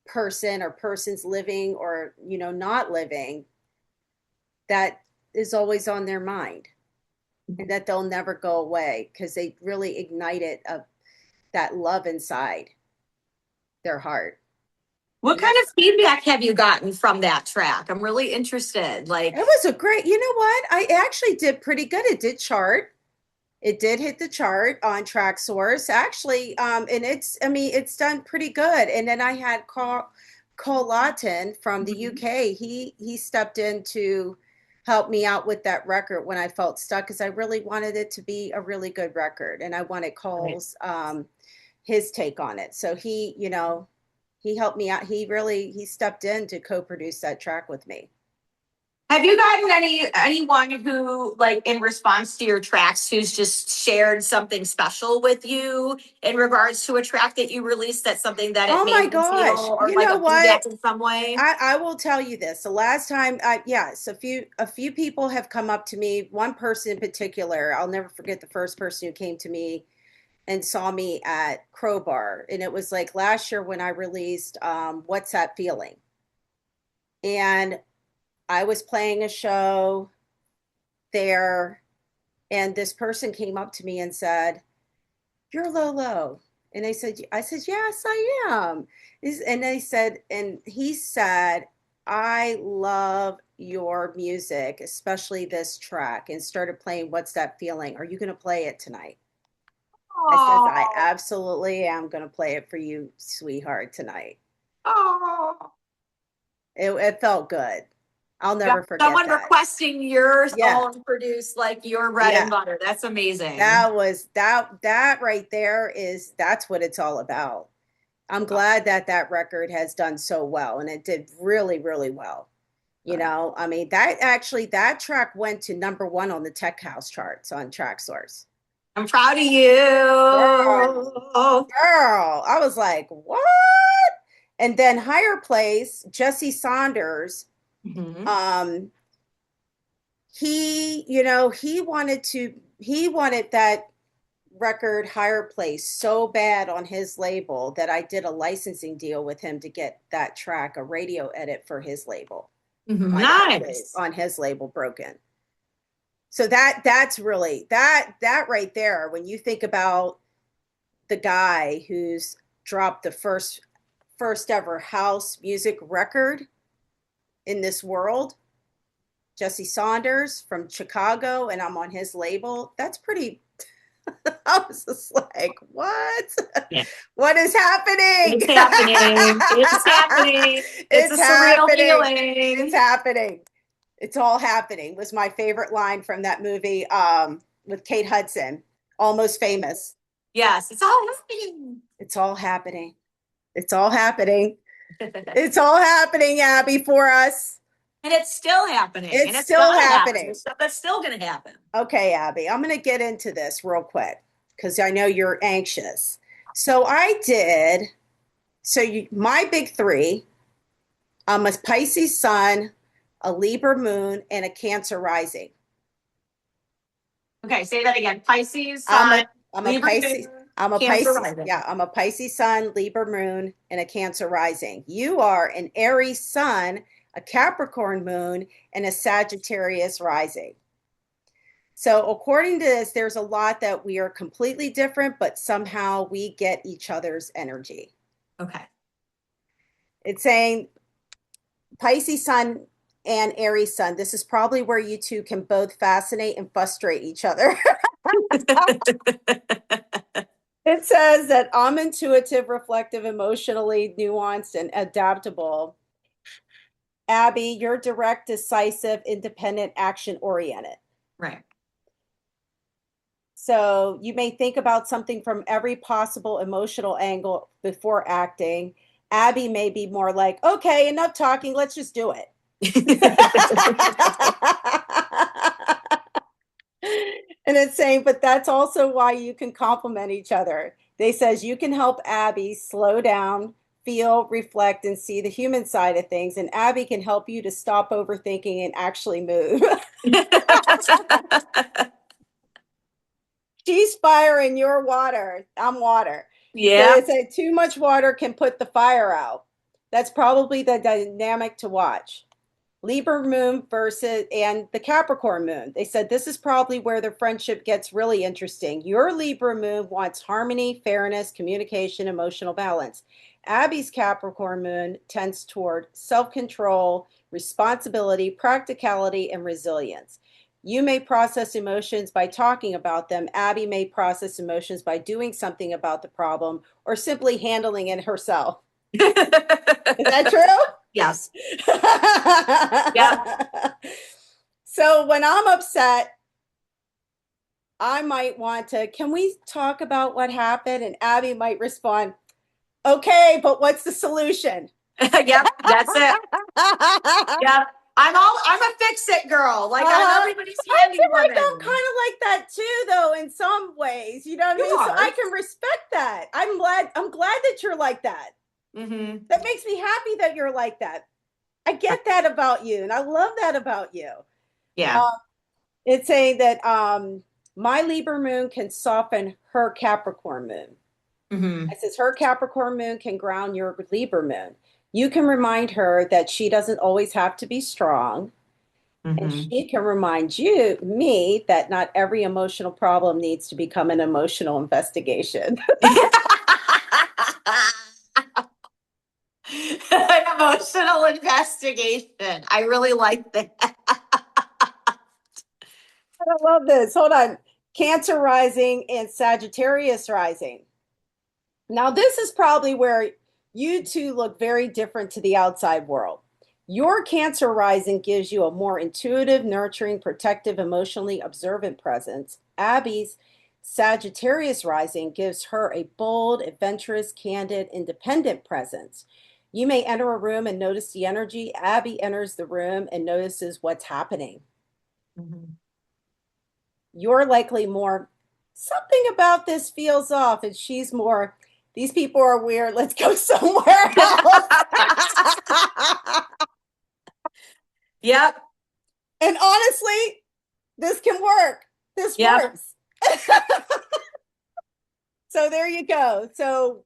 person or persons living or, not living, that is always on their mind and that they'll never go away because they really ignited that love inside their heart. What And kind that's of feedback have you gotten from that track? I'm really interested. It was a great, you know what? I actually did pretty good. It did chart. It did hit the chart on Track Source, actually, and it's done pretty good. And then I had Cole Lawton from the Mhm. UK. He stepped in to help me out with that record when I felt stuck because I really wanted it to be a really good record, and I wanted Right. Cole's his take on it. So he helped me out. He stepped in to co-produce that track with me. Have you gotten anyone who, like, in response to your tracks, who's just shared something special with you in regards to a track that you released? That's something that it Oh my made them gosh. feel, or You like know a what? feedback in some way. I will tell you this. The last time, yes, a few people have come up to me. One person in particular, I'll never forget the first person who came to me and saw me at Crowbar, and it was like last year when I released "What's That Feeling," and I was playing a show there, and this person came up to me and said, "You're Lolo." And I said, "Yes, I am." And he said, "I love your music, especially this track," and started playing "What's That Feeling? Are you going to play it tonight?" I says, "I Oh, absolutely am going to play it for you, sweetheart, tonight." oh. It felt good. I'll Yeah, never forget someone that. requesting your Yeah. own produce, like, your bread and Yeah. butter. That's amazing. That right there that's what it's all about. I'm glad that that record has done so well, and it did really, really well. That track went to number one on the Tech House charts on Track Source. I'm proud of you. Girl, girl, I was like, what? And then higher place, Jesse Saunders, Mhm. um, he wanted that record higher place so bad on his label that I did a licensing deal with him to get that track a radio edit for his label Mhm. on Nice. his label Broken. So that's really that right there, when you think about the guy who's dropped the first ever house music record in this world, Jesse Saunders from Chicago, and I'm on his label. That's pretty. I was just like, what? Yeah. What is happening? It's happening. It's happening. It's a It's surreal happening. It's feeling. happening. It's all happening was my favorite line from that movie with Kate Hudson, Almost Famous. Yes, it's all happening. It's all happening. It's all happening. It's all happening, Abby, for us. And it's still happening. And It's it's still gonna happen. happening. There's stuff that's still gonna happen. Okay, Abby, I'm going to get into this real quick because I know you're anxious. So I did. My big three, I'm a Pisces sun, a Libra moon, and a Cancer rising. Okay, say that again. Pisces, I'm a Sun, I'm a Libra, Pisces. Moon, I'm a Cancer Pisces. rising. Yeah, I'm a Pisces sun, Libra moon, and a Cancer rising. You are an Aries sun, a Capricorn moon, and a Sagittarius rising. So, according to this, there's a lot that we are completely different, but somehow we get each other's energy. Okay. It's saying Pisces sun and Aries sun. This is probably where you two can both fascinate and frustrate each other. It says that I'm intuitive, reflective, emotionally nuanced, and adaptable. Abby, you're direct, decisive, independent, action oriented. Right. So you may think about something from every possible emotional angle before acting. Abby may be more like, okay, enough talking, let's just do it. And it's saying, but that's also why you can complement each other. They says you can help Abby slow down, feel, reflect, and see the human side of things. And Abby can help you to stop overthinking and actually move. She's fire and you're water. I'm water. So Yeah. they say too much water can put the fire out. That's probably the dynamic to watch. Libra moon versus and the Capricorn moon. They said this is probably where their friendship gets really interesting. Your Libra moon wants harmony, fairness, communication, emotional balance. Abby's Capricorn moon tends toward self-control, responsibility, practicality, and resilience. You may process emotions by talking about them. Abby may process emotions by doing something about the problem or simply handling it herself. Is that true? Yes. Yep. So when I'm upset, I might want to, can we talk about what happened? And Abby might respond, okay, but what's the solution? Yep, that's it. Yep. I'm a fix-it girl. Like I'm everybody's I handy feel like I'm woman. kind of like that too, though, in some ways. You know what I You mean? So are. I can respect that. I'm glad that you're like that. Mm-hmm. That makes me happy that you're like that. I get that about you, and I love that about you. Yeah. Um, it's saying that my Libra moon can soften her Capricorn moon. Mm-hmm. It says her Capricorn moon can ground your Libra moon. You can remind her that she doesn't always have to be strong. And Mm-hmm. she can remind me, that not every emotional problem needs to become an emotional investigation. An emotional investigation. I really like that. I love this. Hold on. Cancer rising and Sagittarius rising. Now, this is probably where you two look very different to the outside world. Your Cancer rising gives you a more intuitive, nurturing, protective, emotionally observant presence. Abby's Sagittarius rising gives her a bold, adventurous, candid, independent presence. You may enter a room and notice the energy. Abby enters the room and notices what's happening. Mm-hmm. You're likely more, something about this feels off, and she's more, these people are weird. Let's go somewhere else. Yep. And honestly, this can work. This Yep. works. So there you go. So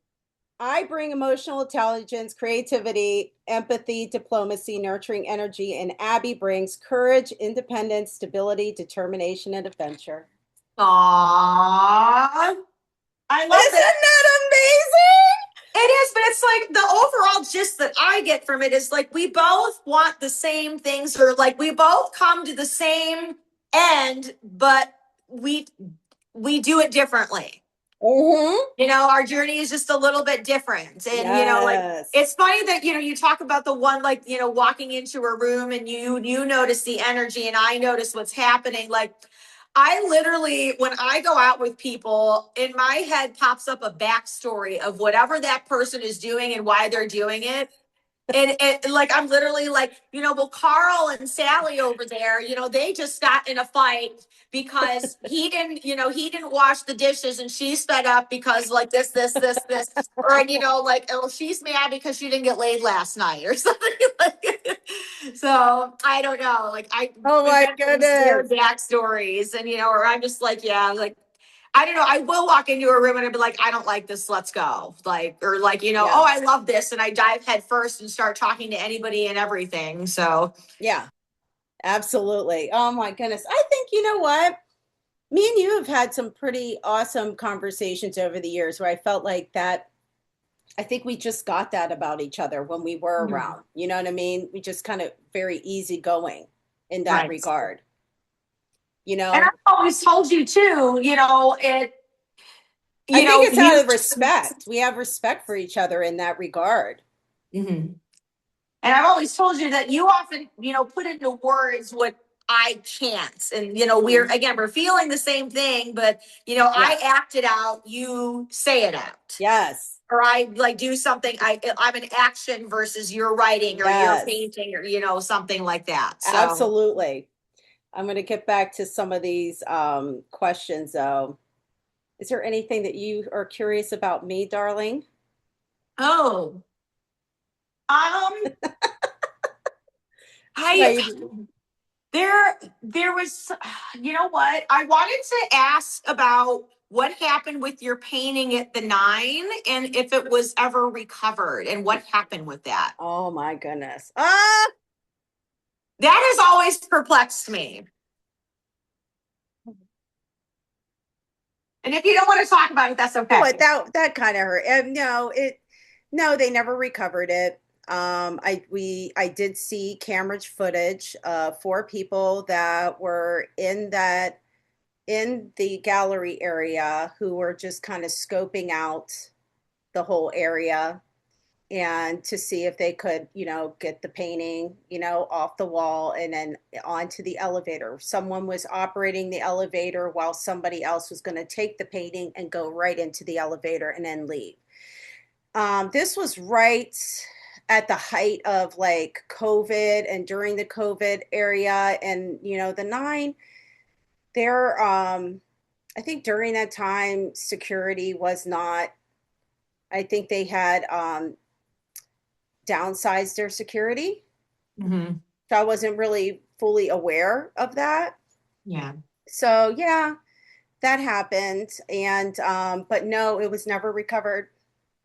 I bring emotional intelligence, creativity, empathy, diplomacy, nurturing energy, and Abby brings courage, independence, stability, determination, and adventure. Aww. I love Isn't that. that amazing? It is, but it's like the overall gist that I get from it is like we both want the same things, or like we both come to the same end, but we do it differently. Mm-hmm. You know, our journey is just a little bit different. And, you know, like Yes. it's funny that, you know, you talk about the one, like, you know, walking into a room and you notice the energy and I notice what's happening. Like I literally, when I go out with people, in my head pops up a backstory of whatever that person is doing and why they're doing it. And like I'm literally like, you know, well, Carl and Sally over there, you know, they just got in a fight because he didn't wash the dishes and she's fed up because like this, or you know, like oh, she's mad because she didn't get laid last night or something like. So I don't know, like I Oh my remember these weird goodness. backstories, and you know, or I'm just like, yeah, like I don't know. I will walk into a room and I'd be like, I don't like this. Let's go. Like, or like, you know, Yeah. oh, I love this. And I dive head first and start talking to anybody and everything. So, Yeah, absolutely. Oh my goodness. I think, you know what? Me and you have had some pretty awesome conversations over the years where I felt like that. I think we just got that about each other when we were mhm, around. You know what I mean? We just kind of very easygoing in that right. regard. You And I've know, always told you too, I you think know, it's out you, of respect. We have respect for each other in that regard. mhm. And I've always told you that you often, you know, put into words what I can't. And, you know, Mhm. we're feeling the same thing, but, you know, I Yes. act it out, you say it out. Yes. Or I like do something. I'm an action versus you're writing or you're Yes. painting or you know something like that. So Absolutely. I'm going to get back to some of these questions, though. Is there anything that you are curious about me, darling? oh Um, I Right. there was, you know what? I wanted to ask about what happened with your painting at the Nine and if it was ever recovered and what happened with that. Oh my goodness. Ah, That has always perplexed me. And if you don't want to talk about it, that's okay. what that kind of hurt. No, they never recovered it. I did see camera footage of four people that were in the gallery area who were just kind of scoping out the whole area and to see if they could, get the painting, off the wall and then onto the elevator. Someone was operating the elevator while somebody else was going to take the painting and go right into the elevator and then leave. This was right at the height of like COVID and during the COVID area. And, the Nine, there, I think during that time, security was not, I think they had downsized their security. Mm-hmm. So I wasn't really fully aware of that. Yeah. So yeah, that happened. And but no, it was never recovered.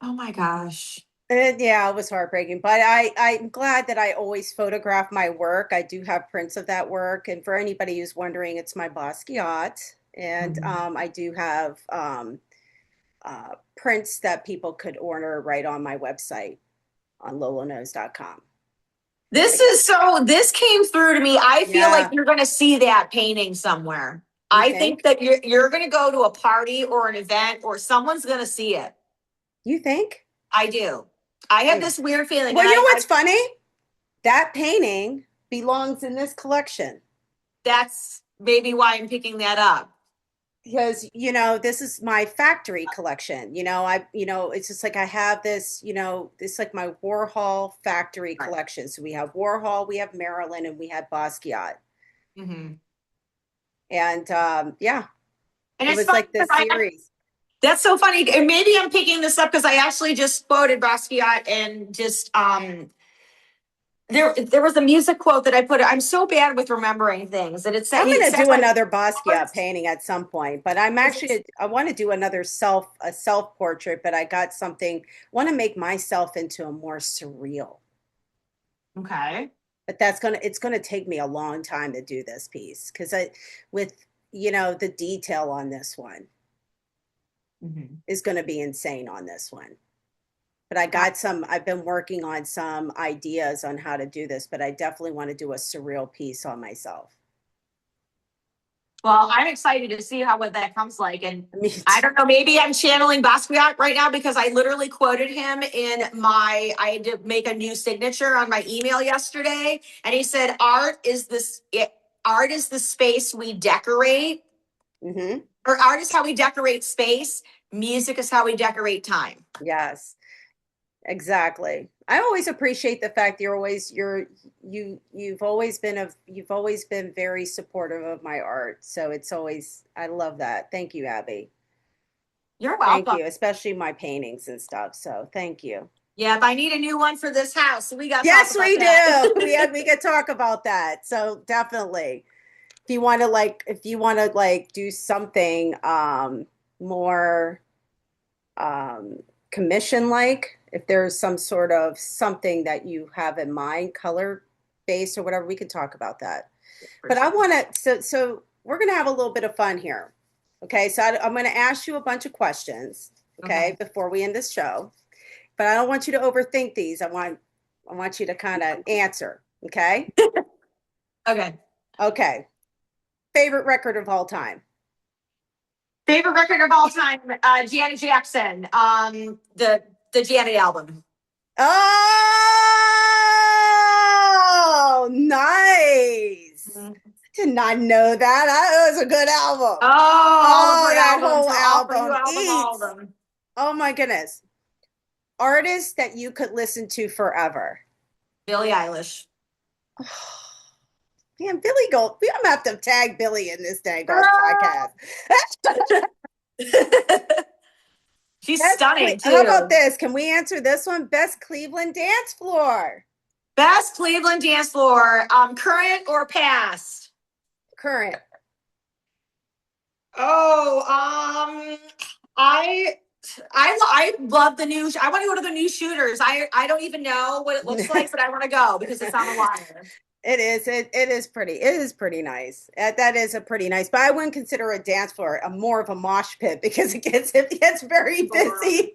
Oh my gosh. And yeah, it was heartbreaking. But I'm glad that I always photograph my work. I do have prints of that work. And for anybody who's wondering, it's my Basquiat. And Mhm. I do have prints that people could order right on my website on loloknows.com. This came through to me. I feel like Yeah, you're going to see that painting somewhere. you I think think? that you're going to go to a party or an event or someone's going to see it. You think? I do. I have Hmm. this weird feeling, Well, and you know I what's funny? That painting belongs in this collection that's maybe why I'm picking that up. because, this is my factory collection. It's just like I have this, this like my Warhol factory Right. collection. So we have Warhol, we have Marilyn, and we have Basquiat. Mm-hmm. And yeah, And it it's was funny like the because series. that's so funny. And maybe I'm picking this up because I actually just quoted Basquiat and just there was a music quote that I put. I'm so bad with remembering things that I'm he going to says do like another Basquiat painting at some point, but I want to do a self portrait, but I got something, want to make myself into a more surreal. okay. But it's gonna take me a long time to do this piece because with the detail on this one Mm-hmm. is going to be insane on this one. But I've been working on some ideas on how to do this, but I definitely want to do a surreal piece on myself. Well, I'm excited to see what that comes like. And I mean, I don't know, maybe I'm channeling Basquiat right now because I literally quoted him I had to make a new signature on my email yesterday. And he said, art is the space we decorate, mm-hmm. or art is how we decorate space. Music is how we decorate time. Yes. Exactly. I always appreciate the fact you've always been very supportive of my art. So I love that. Thank you, Abby. You're Thank welcome. you, especially my paintings and stuff. So thank you. Yeah, if I need a new one for this house, we got to talk Yes, about we that. do. We could talk about that. So definitely. If you want to like do something more um, commission like, if there's some sort of something that you have in mind, color based or whatever, we can talk about that. For But I sure. want to, so we're going to have a little bit of fun here. Okay. So I'm going to ask you a bunch of questions. Okay. Okay. Before we end this show, but I don't want you to overthink these. I want you to kind of answer. Okay. Okay. Okay. Favorite record of all time. Favorite record of all time, Janet Jackson, the Janet album. Oh, nice. Mhm. Did not know that. That was a good album. Oh, all of Oh, her that albums, whole all for you album album, all of eats. them. Oh my goodness. Artists that you could listen to forever. Billie Eilish. Man, Billy Gold. We don't have to tag Billy in this dang on Girl. podcast. She's stunning How about too. this? Can we answer this one? Best Cleveland dance floor. Best Cleveland dance floor, current or past? Current. Oh, I I love the new. I want to go to the new shooters. I don't even know what it looks like, but I want to go because it's on the wire. It is. It is pretty. It is pretty nice. That is a pretty nice. But I wouldn't consider a dance floor a more of a mosh pit because it gets very busy.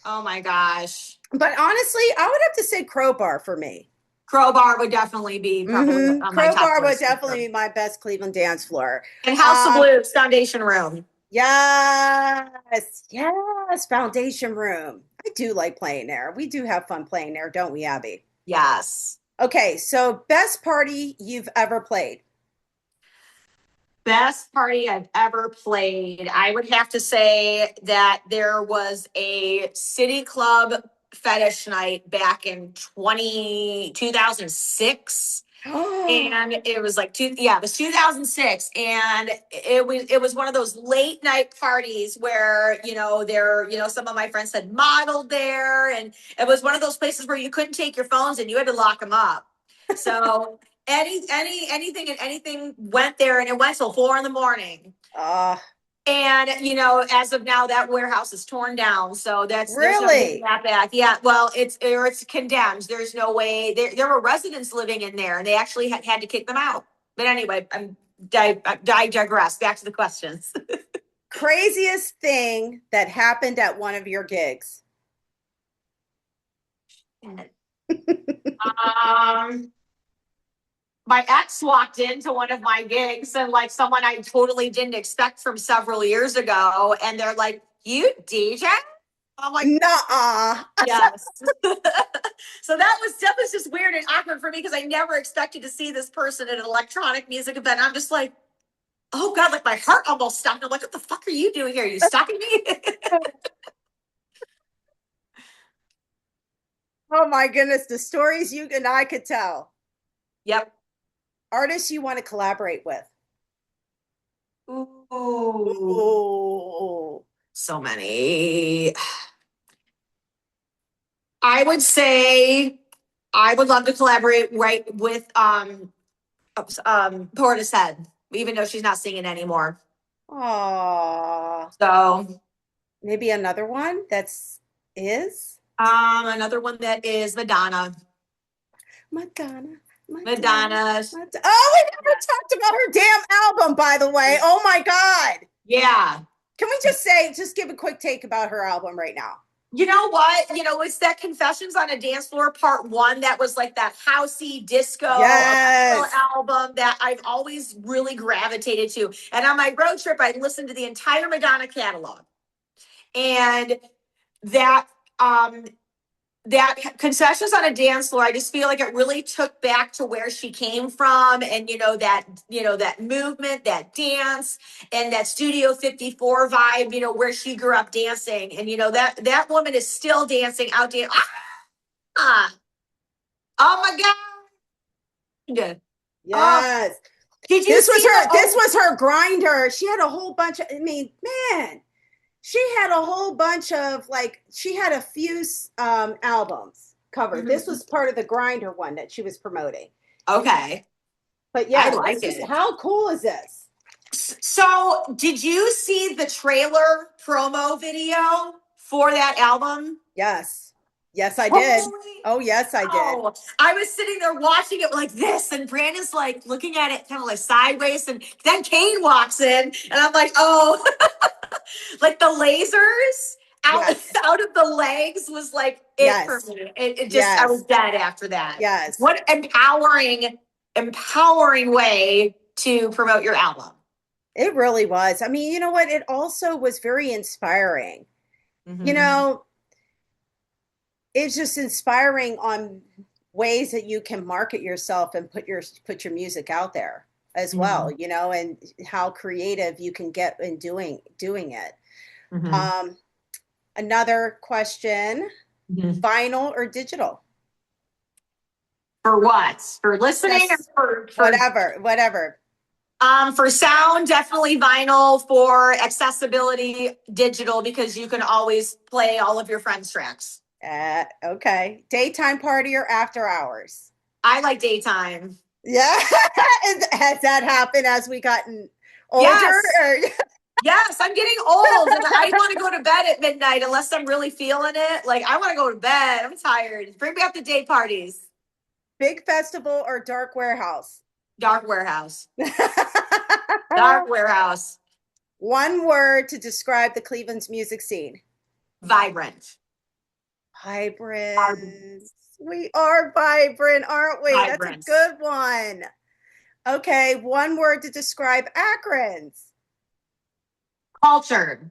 Oh my gosh. But honestly, I would have to say Crowbar for me. Crowbar would definitely be probably on my top Crowbar would list. definitely be my best Cleveland dance floor. And House of Blues, Foundation Room. Yes, yes, Foundation Room. I do like playing there. We do have fun playing there, don't we, Abby? Yes. Okay, so best party you've ever played. Best party I've ever played. I would have to say that there was a city club fetish night back in 2006. And it was like it was 2006, and it was one of those late night parties where some of my friends had modeled there, and it was one of those places where you couldn't take your phones and you had to lock them up. So anything went there, and it went till 4 a.m. And as of now, that warehouse is torn down. So there's no taking that back. Yeah, well, it's condemned. There's no way. There were residents living in there, and they actually had to kick them out. But anyway, I digress. Back to the questions. Craziest thing that happened at one of your gigs. My ex walked into one of my gigs, and like someone I totally didn't expect from several years ago, and they're like, "You DJ?" I'm like, "Nuh-uh." Yes. So that was just weird and awkward for me because I never expected to see this person at an electronic music event. I'm just like, oh God, like my heart almost stopped. I'm like, what the fuck are you doing here? Are you stalking me? Oh my goodness, the stories you and I could tell. Yep. Artists you want to collaborate with. Ooh. So many. I would say I would love to collaborate with Portishead, even though she's not singing anymore. Aww. So maybe another one is another one that is Madonna. Madonna. Oh, we never talked about her damn album, by the way. Oh my God. Yeah. Can we just give a quick take about her album right now? You know what? It's that Confessions on a Dance Floor Part 1 that was like that housey disco album that I've always really gravitated to. And on my road trip, I listened to the entire Madonna catalog. And that Concessions on a Dance Floor, I just feel like it really took back to where she came from, and that movement, that dance, and that Studio 54 vibe, where she grew up dancing, and that woman is still dancing out there. Oh my God. Yes. Did you this was her grinder. She had a whole bunch of, she had a whole bunch of, she had a few albums covered. Mm-hmm. This was part of the grinder one that she was promoting. Okay. But yeah, I like it. How cool is this? So did you see the trailer promo video for that album? Yes. Yes, I did. Oh, yes, I did. I was sitting there watching it like this, and Brandon's like looking at it kind of like sideways, and then Kane walks in, and I'm like, oh, like the lasers out of the legs was like it for me. It just, I was dead after that. Yes. What empowering way to promote your album. It really was. I mean, you know what? It also was very inspiring. Mm-hmm. It's just inspiring on ways that you can market yourself and put your music out there as well, and how creative you can get in doing it. Mm-hmm. Another question, vinyl or digital? For what? For listening or for whatever. For sound, definitely vinyl. For accessibility, digital, because you can always play all of your friends' tracks. Okay. Daytime party or after hours? I like daytime. Yeah. Has that happened as we gotten older? Yes. Or Yes, I'm getting old and I want to go to bed at midnight unless I'm really feeling it. Like, I want to go to bed. I'm tired. Bring me up to day parties. big festival or dark warehouse? Dark warehouse. Dark warehouse. One word to describe the Cleveland's music scene. Vibrant. Vibrant. We are vibrant, aren't we? That's a Vibrance. good one. Okay, one word to describe Akron's. Cultured.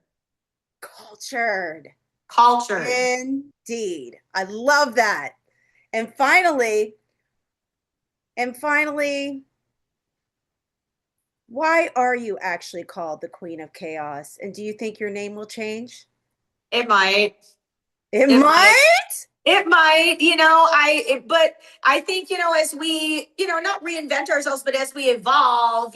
Cultured. Cultured. Indeed. I love that. And finally, why are you actually called the Queen of Chaos? And do you think your name will change? It might. It It might. might. It might, but I think, as we, not reinvent ourselves, but as we evolve,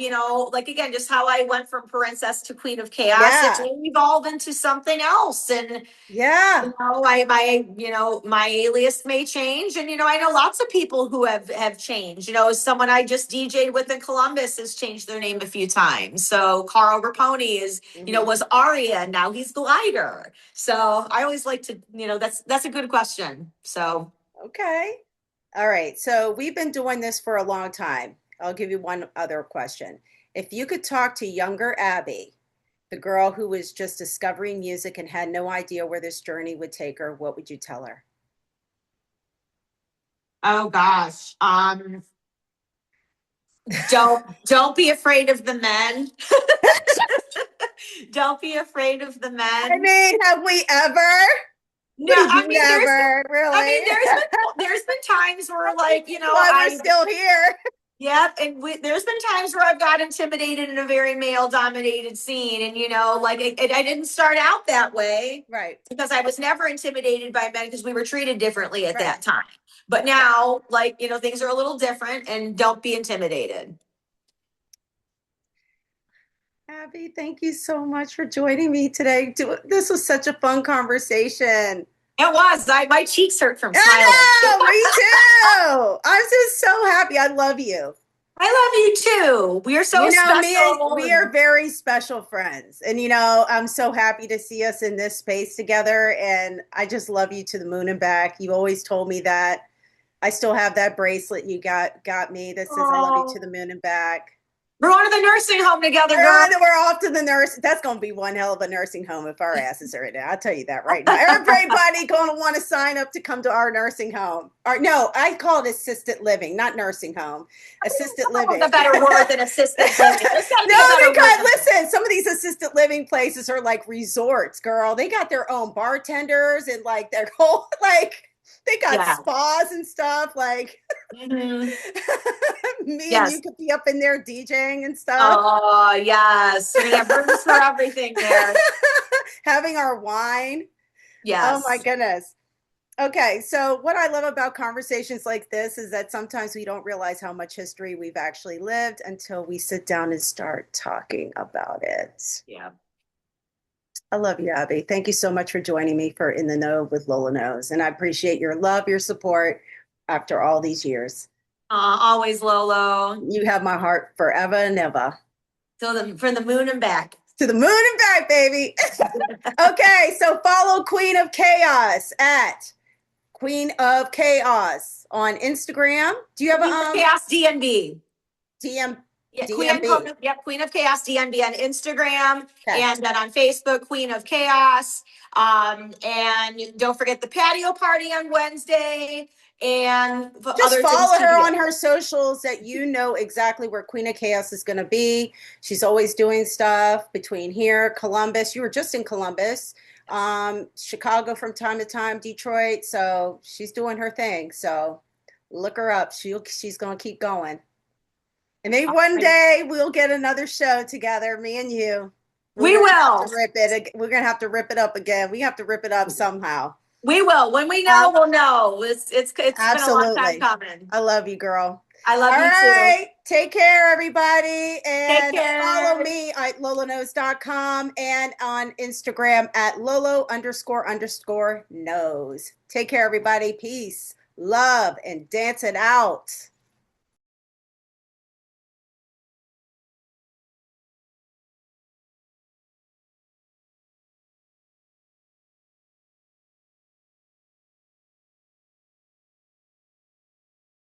like again, just how I went from princess to queen of chaos, it Yeah. may evolve into something else. And, Yeah. my alias may change. And, I know lots of people who have changed, someone I just DJ'd with in Columbus has changed their name a few times. So Carl Raponi is, was Aria, and now he's Glider. So I always like to, that's a good question. So, Okay. All right. So we've been doing this for a long time. I'll give you one other question. If you could talk to younger Abby, the girl who was just discovering music and had no idea where this journey would take her, what would you tell her? oh gosh, don't be afraid of the men. Don't be afraid of the I men. mean, have we ever? No, We've I mean never, really. there's been times where like Why we're still here. yeah, and there's been times where I've got intimidated in a very male dominated scene, and like I didn't start out that way Right, because I was never intimidated by men because we were treated differently at right. that time. But now, like things are a little different, and don't be intimidated. Abby, thank you so much for joining me today. This was such a fun conversation. It was. My cheeks hurt from smiling. I know, me too. I'm just so happy. I love you. I love you too. We are so Me and special. we are very special friends. And I'm so happy to see us in this space together. And I just love you to the moon and back. You always told me that. I still have that bracelet you got me that says I love you to the moon and back. We're going to the nursing home together, girl. We're off to the nurse. That's going to be one hell of a nursing home if our asses are in it. I'll tell you that right now. Everybody going to want to sign up to come to our nursing home. Or no, I call it assisted living, not nursing home. Assisted living. A better word than assisted living. No, because listen, some of these assisted living places are like resorts, girl. They got their own bartenders and like their whole they got spas and stuff. Like me and you could be up in there DJing and stuff. Oh, yes. We're going to have rooms for everything there. Having our wine. Yes. Oh, my goodness. Okay, so what I love about conversations like this is that sometimes we don't realize how much history we've actually lived until we sit down and start talking about it. Yeah. I love you, Abby. Thank you so much for joining me for In the Know with Lola Knows. And I appreciate your love, your support after all these years. Always, Lolo. You have my heart forever and ever. From the moon and back. To the moon and back, baby. Okay, so follow Queen of Chaos at Queen of Chaos on Instagram. Do you have a Chaos DNB? DM? Yeah, DMB. Queen of Chaos DNB on Instagram, and then on Facebook, Queen of Chaos. And don't forget the patio party on Wednesday. And just follow her on her socials that you know exactly where Queen of Chaos is going to be. She's always doing stuff between here, Columbus. You were just in Columbus, Chicago from time to time, Detroit. So she's doing her thing. So look her up. She's going to keep going. And maybe one day we'll get another show together, me and you. We will. We're going to have to rip it up again. We have to rip it up somehow. We will. When we know, we'll know. It's absolutely been a long time coming. I love you, girl. I love All you right. too. Take care, everybody. Take And follow care. me at loloknows.com and on Instagram at Lolo__knows. Take care, everybody. Peace, love, and dance it out.